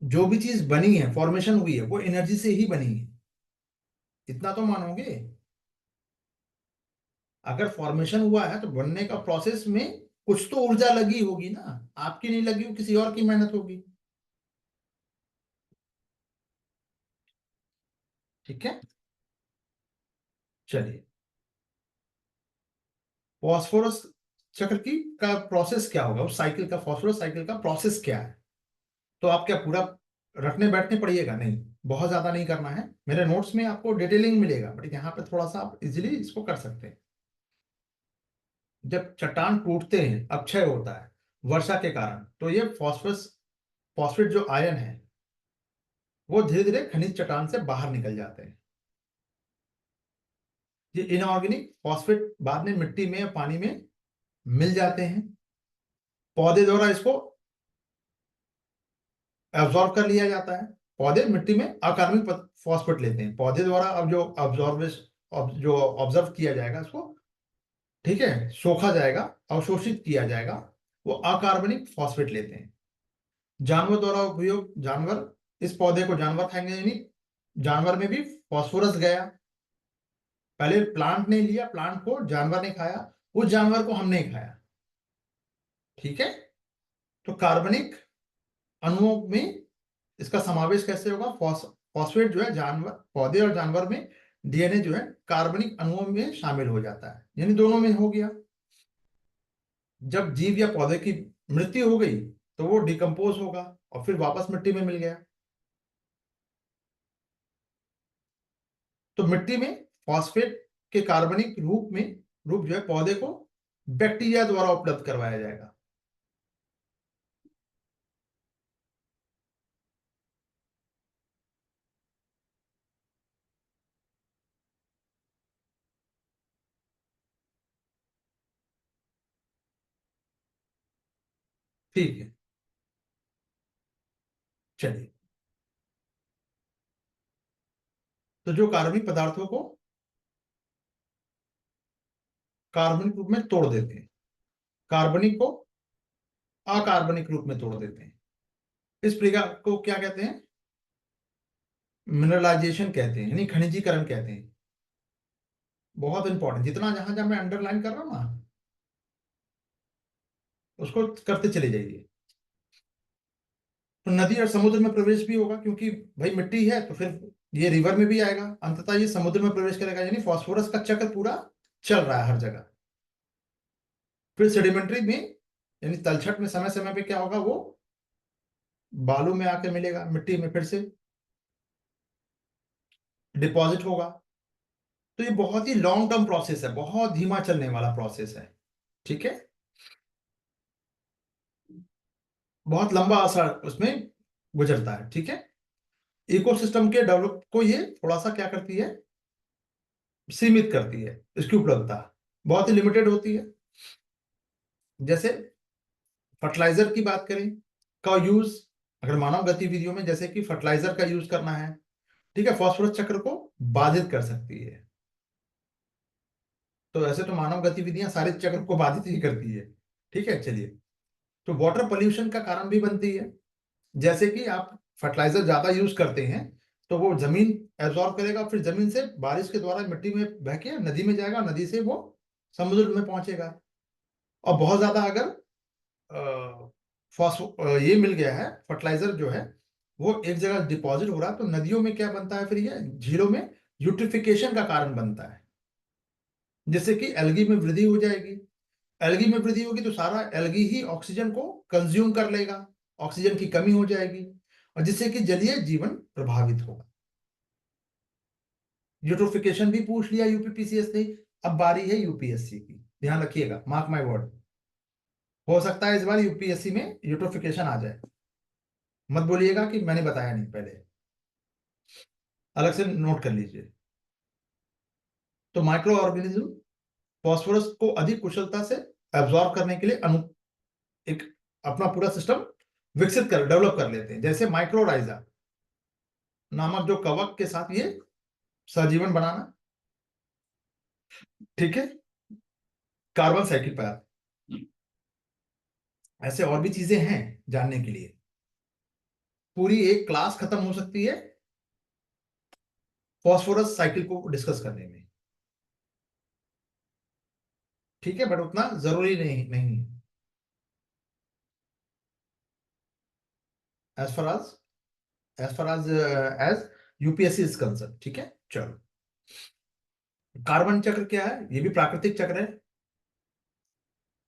जो भी चीज बनी है, फॉर्मेशन हुई है, वो एनर्जी से ही बनी है, इतना तो मानोगे। अगर फॉर्मेशन हुआ है तो बनने का प्रोसेस में कुछ तो ऊर्जा लगी होगी ना, आपकी नहीं लगी हो, किसी और की मेहनत होगी। ठीक है, चलिए। फॉस्फोरस चक्र की का प्रोसेस क्या होगा, उस साइकिल का, फॉस्फोरस साइकिल का प्रोसेस क्या है। तो आप क्या पूरा रखने बैठने पड़िएगा, नहीं, बहुत ज्यादा नहीं करना है। मेरे नोट्स में आपको डिटेलिंग मिलेगा, बट यहाँ पे थोड़ा सा आप इजिली इसको कर सकते हैं। जब चट्टान टूटते हैं, अपक्षय होता है वर्षा के कारण, तो ये फॉस्फोरस, फॉस्फेट जो आयन है वो धीरे धीरे खनिज चट्टान से बाहर निकल जाते हैं। ये इनऑर्गेनिक फॉस्फेट बाद में मिट्टी में या पानी में मिल जाते हैं। पौधे द्वारा इसको एब्जॉर्ब कर लिया जाता है। पौधे मिट्टी में अकार्बनिक फॉस्फेट लेते हैं पौधे द्वारा। अब जो जो ऑब्जर्व किया जाएगा इसको, ठीक है, सोखा जाएगा, अवशोषित किया जाएगा, वो अकार्बनिक फॉस्फेट लेते हैं। जानवर द्वारा उपयोग, जानवर, इस पौधे को जानवर खाएंगे, यानी जानवर में भी फॉस्फोरस गया। पहले प्लांट ने लिया, प्लांट को जानवर ने खाया, उस जानवर को हमने खाया। ठीक है, तो कार्बनिक अणुओं में इसका समावेश कैसे होगा, फॉस्फेट जो है जानवर, पौधे और जानवर में डीएनए जो है कार्बनिक अणुओं में शामिल हो जाता है, यानी दोनों में हो गया। जब जीव या पौधे की मृत्यु हो गई तो वो डिकम्पोज होगा और फिर वापस मिट्टी में मिल गया। तो मिट्टी में फॉस्फेट के कार्बनिक रूप जो है पौधे को बैक्टीरिया द्वारा उपलब्ध करवाया जाएगा। ठीक है, चलिए। तो जो कार्बनिक पदार्थों को कार्बनिक रूप में तोड़ देते हैं, कार्बनिक को अकार्बनिक रूप में तोड़ देते हैं, इस प्रक्रिया को क्या कहते हैं, मिनरलाइजेशन कहते हैं, यानी खनिजीकरण कहते हैं। बहुत इंपॉर्टेंट, जितना जहां जहां मैं अंडरलाइन कर रहा हूं ना, उसको करते चले जाइए। तो नदी और समुद्र में प्रवेश भी होगा, क्योंकि भाई मिट्टी है तो फिर ये रिवर में भी आएगा, अंततः ये समुद्र में प्रवेश करेगा, यानी फॉस्फोरस का चक्र पूरा चल रहा है हर जगह। फिर सेडिमेंट्री में, यानी तलछट में समय समय पे क्या होगा, वो बालू में आके मिलेगा, मिट्टी में फिर से डिपॉजिट होगा। तो ये बहुत ही लॉन्ग टर्म प्रोसेस है, बहुत धीमा चलने वाला प्रोसेस है। ठीक है, बहुत लंबा असर उसमें गुजरता है। ठीक है, इकोसिस्टम के डेवलप को ये थोड़ा सा क्या करती है, सीमित करती है, इसकी उपलब्धता बहुत ही लिमिटेड होती है। जैसे फर्टिलाइजर की बात करें, का यूज अगर मानव गतिविधियों में, जैसे कि फर्टिलाइजर का यूज करना है, ठीक है, फॉस्फोरस चक्र को बाधित कर सकती है। तो ऐसे तो मानव गतिविधियां सारे चक्र को बाधित ही करती है। ठीक है, चलिए। तो वाटर पोल्यूशन का कारण भी बनती है। जैसे कि आप फर्टिलाइजर ज्यादा यूज करते हैं तो वो जमीन एब्जॉर्ब करेगा, फिर जमीन से बारिश के द्वारा मिट्टी में बह के नदी में जाएगा, नदी से वो समुद्र में पहुंचेगा। और बहुत ज्यादा अगर ये मिल गया है, फर्टिलाइजर जो है वो एक जगह डिपॉजिट हो रहा है, तो नदियों में क्या बनता है, फिर ये झीलों में यूट्रिफिकेशन का कारण बनता है, जिससे कि एल्गी में वृद्धि हो जाएगी। एल्गी में वृद्धि होगी तो सारा एल्गी ही ऑक्सीजन को कंज्यूम कर लेगा, ऑक्सीजन की कमी हो जाएगी, और जिससे कि जलीय जीवन प्रभावित होगा। यूट्रोफिकेशन भी पूछ लिया यूपीपीसीएस ने। अब बारी है यूपीएससी की, ध्यान रखिएगा, मार्क माय वर्ड। हो सकता है इस बार यूपीएससी में यूट्रोफिकेशन आ जाए, मत बोलिएगा कि मैंने बताया नहीं पहले, अलग से नोट कर लीजिए। तो माइक्रो ऑर्गेनिज्म फॉस्फोरस को अधिक कुशलता से एब्जॉर्ब करने के लिए एक अपना पूरा सिस्टम विकसित कर डेवलप कर लेते हैं, जैसे माइक्रोराइजा नामक जो कवक के साथ ये सहजीवन बनाना, ठीक है, कार्बन साइकिल पर। ऐसे और भी चीजें हैं जानने के लिए, पूरी एक क्लास खत्म हो सकती है फॉस्फोरस साइकिल को डिस्कस करने में, ठीक है, बट उतना जरूरी नहीं as far as UPSC is concern, ठीक है। चलो, कार्बन चक्र क्या है? ये भी प्राकृतिक चक्र है।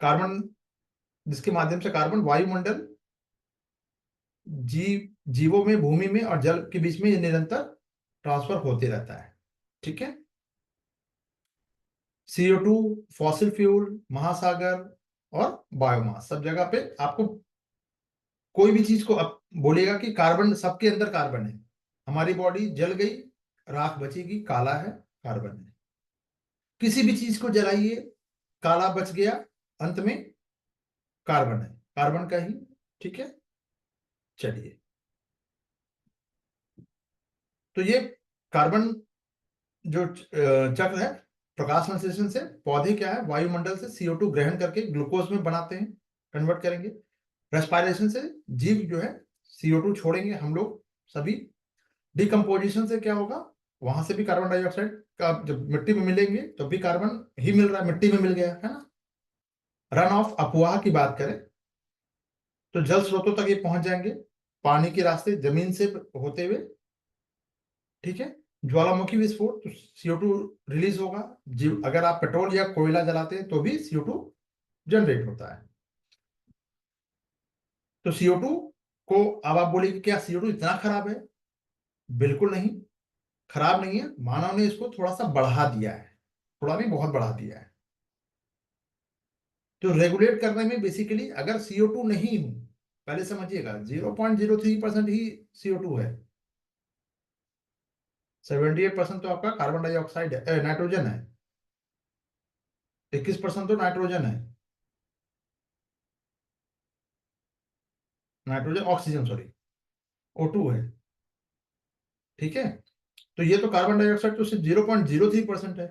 कार्बन, जिसके माध्यम से कार्बन वायुमंडल, जीवों में, भूमि में और जल के बीच में ये निरंतर ट्रांसफर होते रहता है, ठीक है। CO2, फॉसिल फ्यूल, महासागर और बायोमास, सब जगह पे आपको कोई भी चीज को अब बोलेगा कि कार्बन, सबके अंदर कार्बन है। हमारी बॉडी जल गई, राख बचेगी, काला है, कार्बन है। किसी भी चीज को जलाइए, काला बच गया, अंत में कार्बन है, कार्बन का ही, ठीक है। चलिए, तो ये कार्बन जो चक्र है, प्रकाश संश्लेषण से पौधे क्या है, वायुमंडल से CO2 ग्रहण करके ग्लूकोज में बनाते हैं, कन्वर्ट करेंगे। रेस्पायरेशन से जीव जो है CO2 छोड़ेंगे, हम लोग सभी। डिकम्पोजिशन से क्या होगा, वहां से भी कार्बन डाइऑक्साइड का, जब मिट्टी में मिलेंगे तो भी कार्बन ही मिल रहा है, मिट्टी में मिल गया है ना। रन ऑफ, अपवाह की बात करें तो जल स्रोतों तक ये पहुंच जाएंगे, पानी के रास्ते, जमीन से होते हुए, ठीक है। ज्वालामुखी विस्फोट, तो CO2 रिलीज होगा। जीव, अगर आप पेट्रोल या कोयला जलाते हैं तो भी CO2 जनरेट होता है। तो CO2 को, अब आप बोलेंगे क्या CO2 इतना खराब है? बिल्कुल नहीं, खराब नहीं है, मानव ने इसको थोड़ा सा बढ़ा दिया है, थोड़ा नहीं बहुत बढ़ा दिया है। तो रेगुलेट करने में बेसिकली, अगर CO2 नहीं हो, पहले समझिएगा 0.03% ही CO2 है, 78% तो आपका कार्बन डाइऑक्साइड है, नाइट्रोजन है, 21% तो नाइट्रोजन है, नाइट्रोजन, ऑक्सीजन सॉरी, O2 है, ठीक है। तो ये तो कार्बन डाइऑक्साइड तो सिर्फ 0.03% है,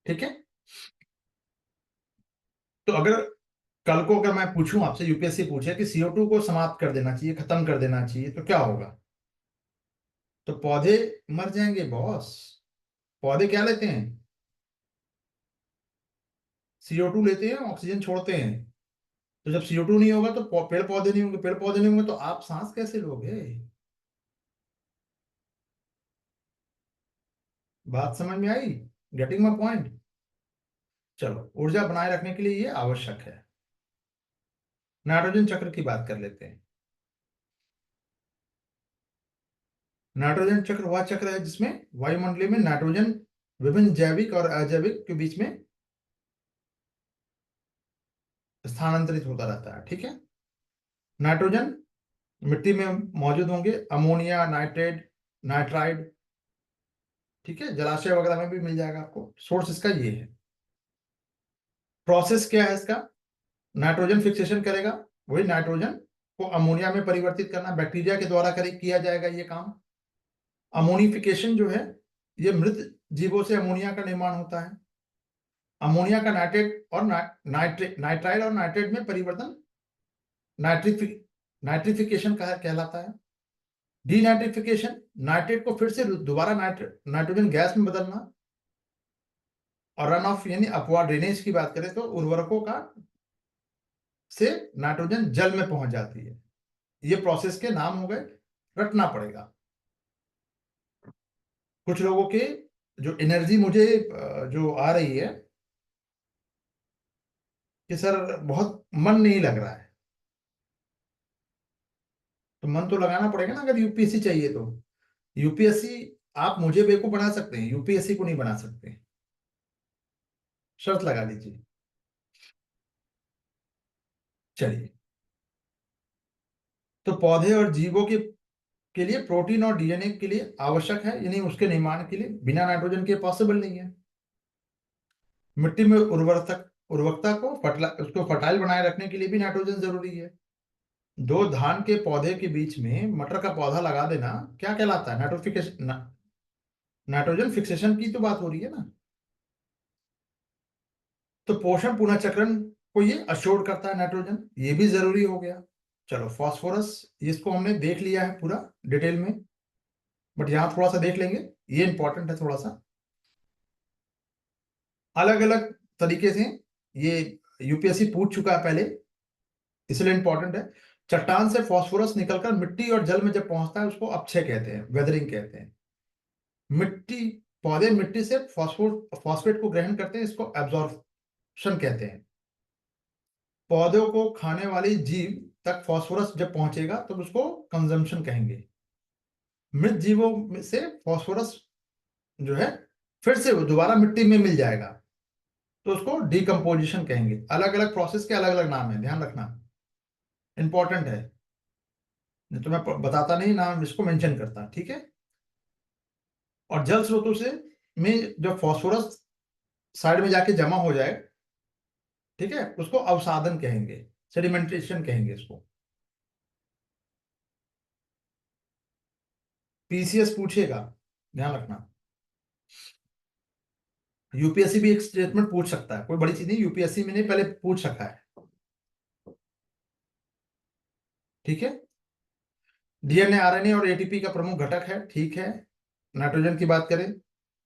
ठीक है। तो अगर कल को अगर मैं पूछूं आपसे, यूपीएससी पूछे कि CO2 को समाप्त कर देना चाहिए, खत्म कर देना चाहिए, तो क्या होगा? तो पौधे मर जाएंगे बॉस। पौधे क्या लेते हैं? CO2 लेते हैं, ऑक्सीजन छोड़ते हैं। तो जब CO2 नहीं होगा तो पेड़ पौधे नहीं होंगे, पेड़ पौधे नहीं होंगे तो आप सांस कैसे लोगे? बात समझ में आई? Getting my point? चलो, ऊर्जा बनाए रखने के लिए ये आवश्यक है। नाइट्रोजन चक्र की बात कर लेते हैं। नाइट्रोजन चक्र वह चक्र है जिसमें वायुमंडलीय में नाइट्रोजन विभिन्न जैविक और अजैविक के बीच में स्थानांतरित होता रहता है, ठीक है। नाइट्रोजन मिट्टी में मौजूद होंगे, अमोनिया, नाइट्रेट, नाइट्राइड, ठीक है, जलाशय वगैरह में भी मिल जाएगा आपको। सोर्स इसका ये है। प्रोसेस क्या है इसका? नाइट्रोजन फिक्सेशन करेगा, वही नाइट्रोजन को अमोनिया में परिवर्तित करना, बैक्टीरिया के द्वारा किया जाएगा ये काम। अमोनिफिकेशन जो है, ये मृत जीवों से अमोनिया का निर्माण होता है। अमोनिया का नाइट्रेट और नाइट्राइड और नाइट्रेट में परिवर्तन नाइट्रिफि नाइट्रिफिकेशन कहलाता है। डीनाइट्रिफिकेशन, नाइट्रेट को फिर से दोबारा नाइट्रोजन गैस में बदलना। और रन ऑफ यानी अपवार ड्रेनेज की बात करें तो उर्वरकों का से नाइट्रोजन जल में पहुंच जाती है। ये प्रोसेस के नाम हो गए, रटना पड़ेगा। कुछ लोगों के जो एनर्जी मुझे जो आ रही है कि सर बहुत मन नहीं लग रहा है, तो मन तो लगाना पड़ेगा ना, अगर यूपीएससी चाहिए तो। यूपीएससी आप मुझे बेवकूफ बना सकते हैं, यूपीएससी को नहीं बना सकते, शर्त लगा लीजिए। चलिए, तो पौधे और जीवों के लिए प्रोटीन और डीएनए के लिए आवश्यक है, यानी उसके निर्माण के लिए बिना नाइट्रोजन के पॉसिबल नहीं है। मिट्टी में उर्वरकता को उसको फर्टाइल बनाए रखने के लिए भी नाइट्रोजन जरूरी है। दो धान के पौधे के बीच में मटर का पौधा लगा देना क्या कहलाता है? नाइट्रोजन फिक्सेशन की तो बात हो रही है ना। तो पोषण पुनर्चक्रण को ये अश्योर करता है, नाइट्रोजन ये भी जरूरी हो गया। चलो, फास्फोरस, इसको हमने देख लिया है पूरा डिटेल में, बट यहां थोड़ा सा देख लेंगे, ये इंपॉर्टेंट है थोड़ा सा। अलग अलग तरीके से ये यूपीएससी पूछ चुका है पहले, इसलिए इंपॉर्टेंट है। चट्टान से फास्फोरस निकलकर मिट्टी और जल में जब पहुंचता है उसको अपक्षय कहते हैं, वेदरिंग कहते हैं। मिट्टी पौधे मिट्टी से फॉस्फेट को ग्रहण करते हैं, इसको एब्जॉर्प्शन कहते हैं। पौधों को खाने वाली जीव तक फास्फोरस जब पहुंचेगा तो उसको कंजम्पशन कहेंगे। मृत जीवों में से फास्फोरस जो है फिर से दोबारा मिट्टी में मिल जाएगा, तो उसको डिकम्पोजिशन कहेंगे। अलग अलग प्रोसेस के अलग अलग नाम है, ध्यान रखना, इंपॉर्टेंट है, नहीं तो मैं बताता नहीं, नाम इसको मेंशन करता, ठीक है। और जल स्रोतों से में जब फास्फोरस साइड में जाके जमा हो जाए, ठीक है, उसको अवसादन कहेंगे, सेडिमेंटेशन कहेंगे इसको। पीसीएस पूछेगा, ध्यान रखना। यूपीएससी भी एक स्टेटमेंट पूछ सकता है, कोई बड़ी चीज नहीं, यूपीएससी में नहीं, पहले पूछ रखा है, ठीक है। डीएनए, आरएनए और एटीपी का प्रमुख घटक है, ठीक है। नाइट्रोजन की बात करें,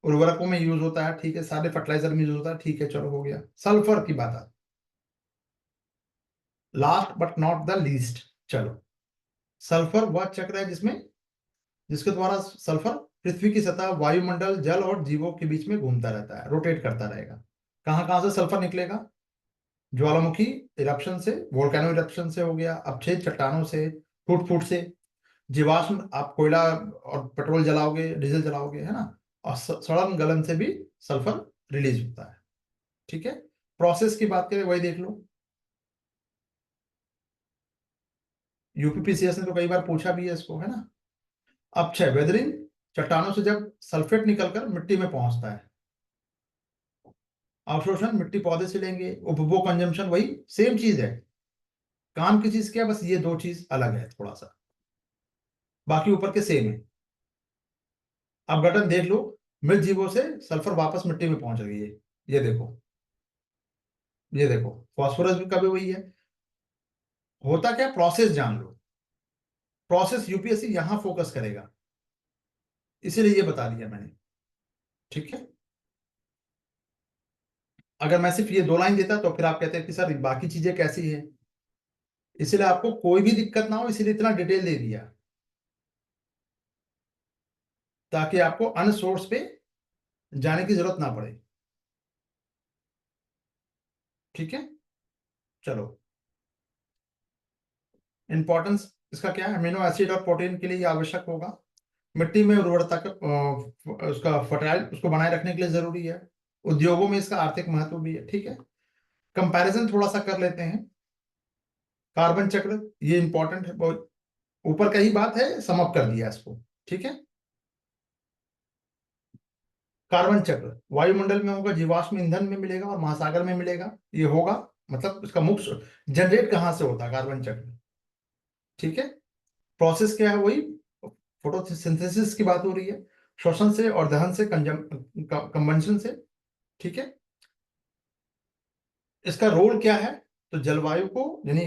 उर्वरकों में यूज होता है, ठीक है, सारे फर्टिलाइजर में यूज होता है, ठीक है, चलो हो गया। सल्फर की बात आती, last but not the least. चलो, सल्फर वह चक्र है जिसके द्वारा सल्फर पृथ्वी की सतह, वायुमंडल, जल और जीवों के बीच में घूमता रहता है, रोटेट करता रहेगा। कहां कहां से सल्फर निकलेगा? ज्वालामुखी इरप्शन से, वोल्केनो इरप्शन से हो गया, अपछेद चट्टानों से, टूट फूट से, जीवाश्म, आप कोयला और पेट्रोल जलाओगे, डीजल जलाओगे, है ना, और सड़न गलन से भी सल्फर रिलीज होता है, ठीक है। प्रोसेस की बात करें, वही देख लो, यूपीपीसीएस ने तो कई बार पूछा भी है इसको, है ना। अपक्षय, वेदरिंग, चट्टानों से जब सल्फेट निकलकर मिट्टी में पहुंचता है। अवशोषण, मिट्टी पौधे से लेंगे। उपभोग, कंजम्पशन, वही सेम चीज है, काम की चीज क्या, बस ये दो चीज अलग है थोड़ा सा, बाकी ऊपर के सेम है। अब गठन देख लो, मृत जीवों से सल्फर वापस मिट्टी में पहुंच रही है, ये देखो, ये देखो, फास्फोरस भी कभी वही है। होता क्या, प्रोसेस जान लो, प्रोसेस यूपीएससी यहां फोकस करेगा, इसीलिए ये बता दिया मैंने, ठीक है। अगर मैं सिर्फ ये दो लाइन देता तो फिर आप कहते हैं कि सर बाकी चीजें कैसी है, इसलिए आपको कोई भी दिक्कत ना हो, इसीलिए इतना डिटेल दे दिया, ताकि आपको अन्य सोर्स पे जाने की जरूरत ना पड़े, ठीक है। चलो, इंपॉर्टेंस इसका क्या है, अमीनो एसिड और प्रोटीन के लिए ये आवश्यक होगा। मिट्टी में उर्वरता का उसका फर्टाइल उसको बनाए रखने के लिए जरूरी है। उद्योगों में इसका आर्थिक महत्व भी है, ठीक है। कंपैरिजन थोड़ा सा कर लेते हैं। कार्बन चक्र, ये इंपॉर्टेंट है बहुत, ऊपर का ही बात है, समअप कर दिया इसको, ठीक है। कार्बन चक्र वायुमंडल में होगा, जीवाश्म ईंधन में मिलेगा और महासागर में मिलेगा, ये होगा, मतलब इसका मुख्य जनरेट कहां से होता है, कार्बन चक्र, ठीक है। प्रोसेस क्या है, वही फोटोसिंथेसिस की बात हो रही है, श्वसन से और दहन से, कंबंशन से, ठीक है। इसका रोल क्या है, तो जलवायु को, यानी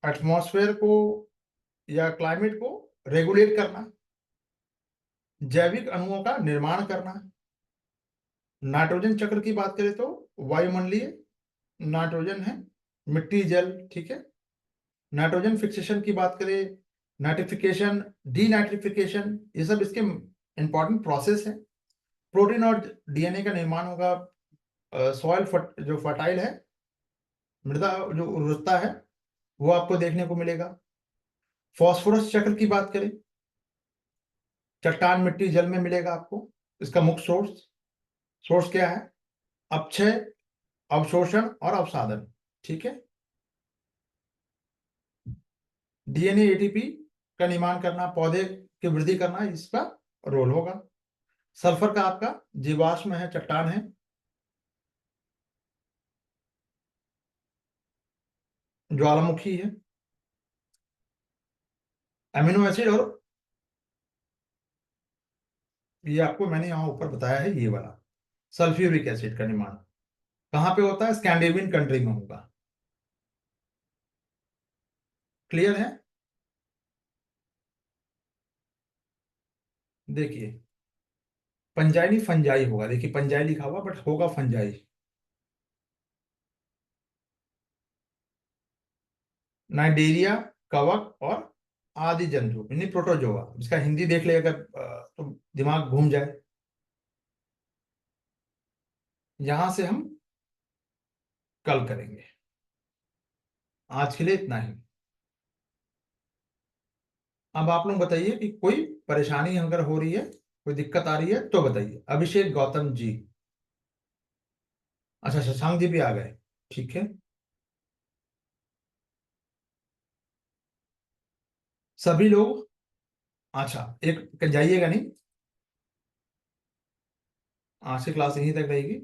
एटमॉस्फेयर को या क्लाइमेट को रेगुलेट करना, जैविक अणुओं का निर्माण करना। नाइट्रोजन चक्र की बात करें तो वायुमंडलीय नाइट्रोजन है, मिट्टी, जल, ठीक है। नाइट्रोजन फिक्सेशन की बात करें, नाइट्रिफिकेशन, डीनाइट्रिफिकेशन, ये सब इसके इंपॉर्टेंट प्रोसेस है। प्रोटीन और डीएनए का निर्माण होगा, सॉइल जो फर्टाइल है, मृदा जो उर्वरता है, वो आपको देखने को मिलेगा। फॉस्फोरस चक्र की बात करें चट्टान मिट्टी जल में मिलेगा आपको। इसका मुख्य सोर्स सोर्स क्या है? अपक्षय, अवशोषण और अवसादन। ठीक है। डीएनए एटीपी का निर्माण करना, पौधे की वृद्धि करना, इसका रोल होगा। सल्फर का आपका जीवाश्म है, चट्टान है। ज्वालामुखी है। अमीनो एसिड, और ये आपको मैंने यहाँ ऊपर बताया है, ये वाला सल्फ्यूरिक एसिड का निर्माण कहाँ पे होता है? स्कैंडिनेवियन कंट्री में होगा। क्लियर है? देखिए, पंजाई नहीं फंजाई होगा। देखिए पंजाई लिखा हुआ बट होगा फंजाई। नाइडेरिया, कवक और आदि जंतु यानी प्रोटोजोआ। इसका हिंदी देख ले अगर तो दिमाग घूम जाए। यहां से हम कल करेंगे। आज के लिए इतना ही। अब आप लोग बताइए कि कोई परेशानी अगर हो रही है, कोई दिक्कत आ रही है तो बताइए। अभिषेक गौतम जी। अच्छा, शशांक जी भी आ गए। ठीक है। सभी लोग। अच्छा, एक जाइएगा नहीं, आज की क्लास यहीं तक रहेगी।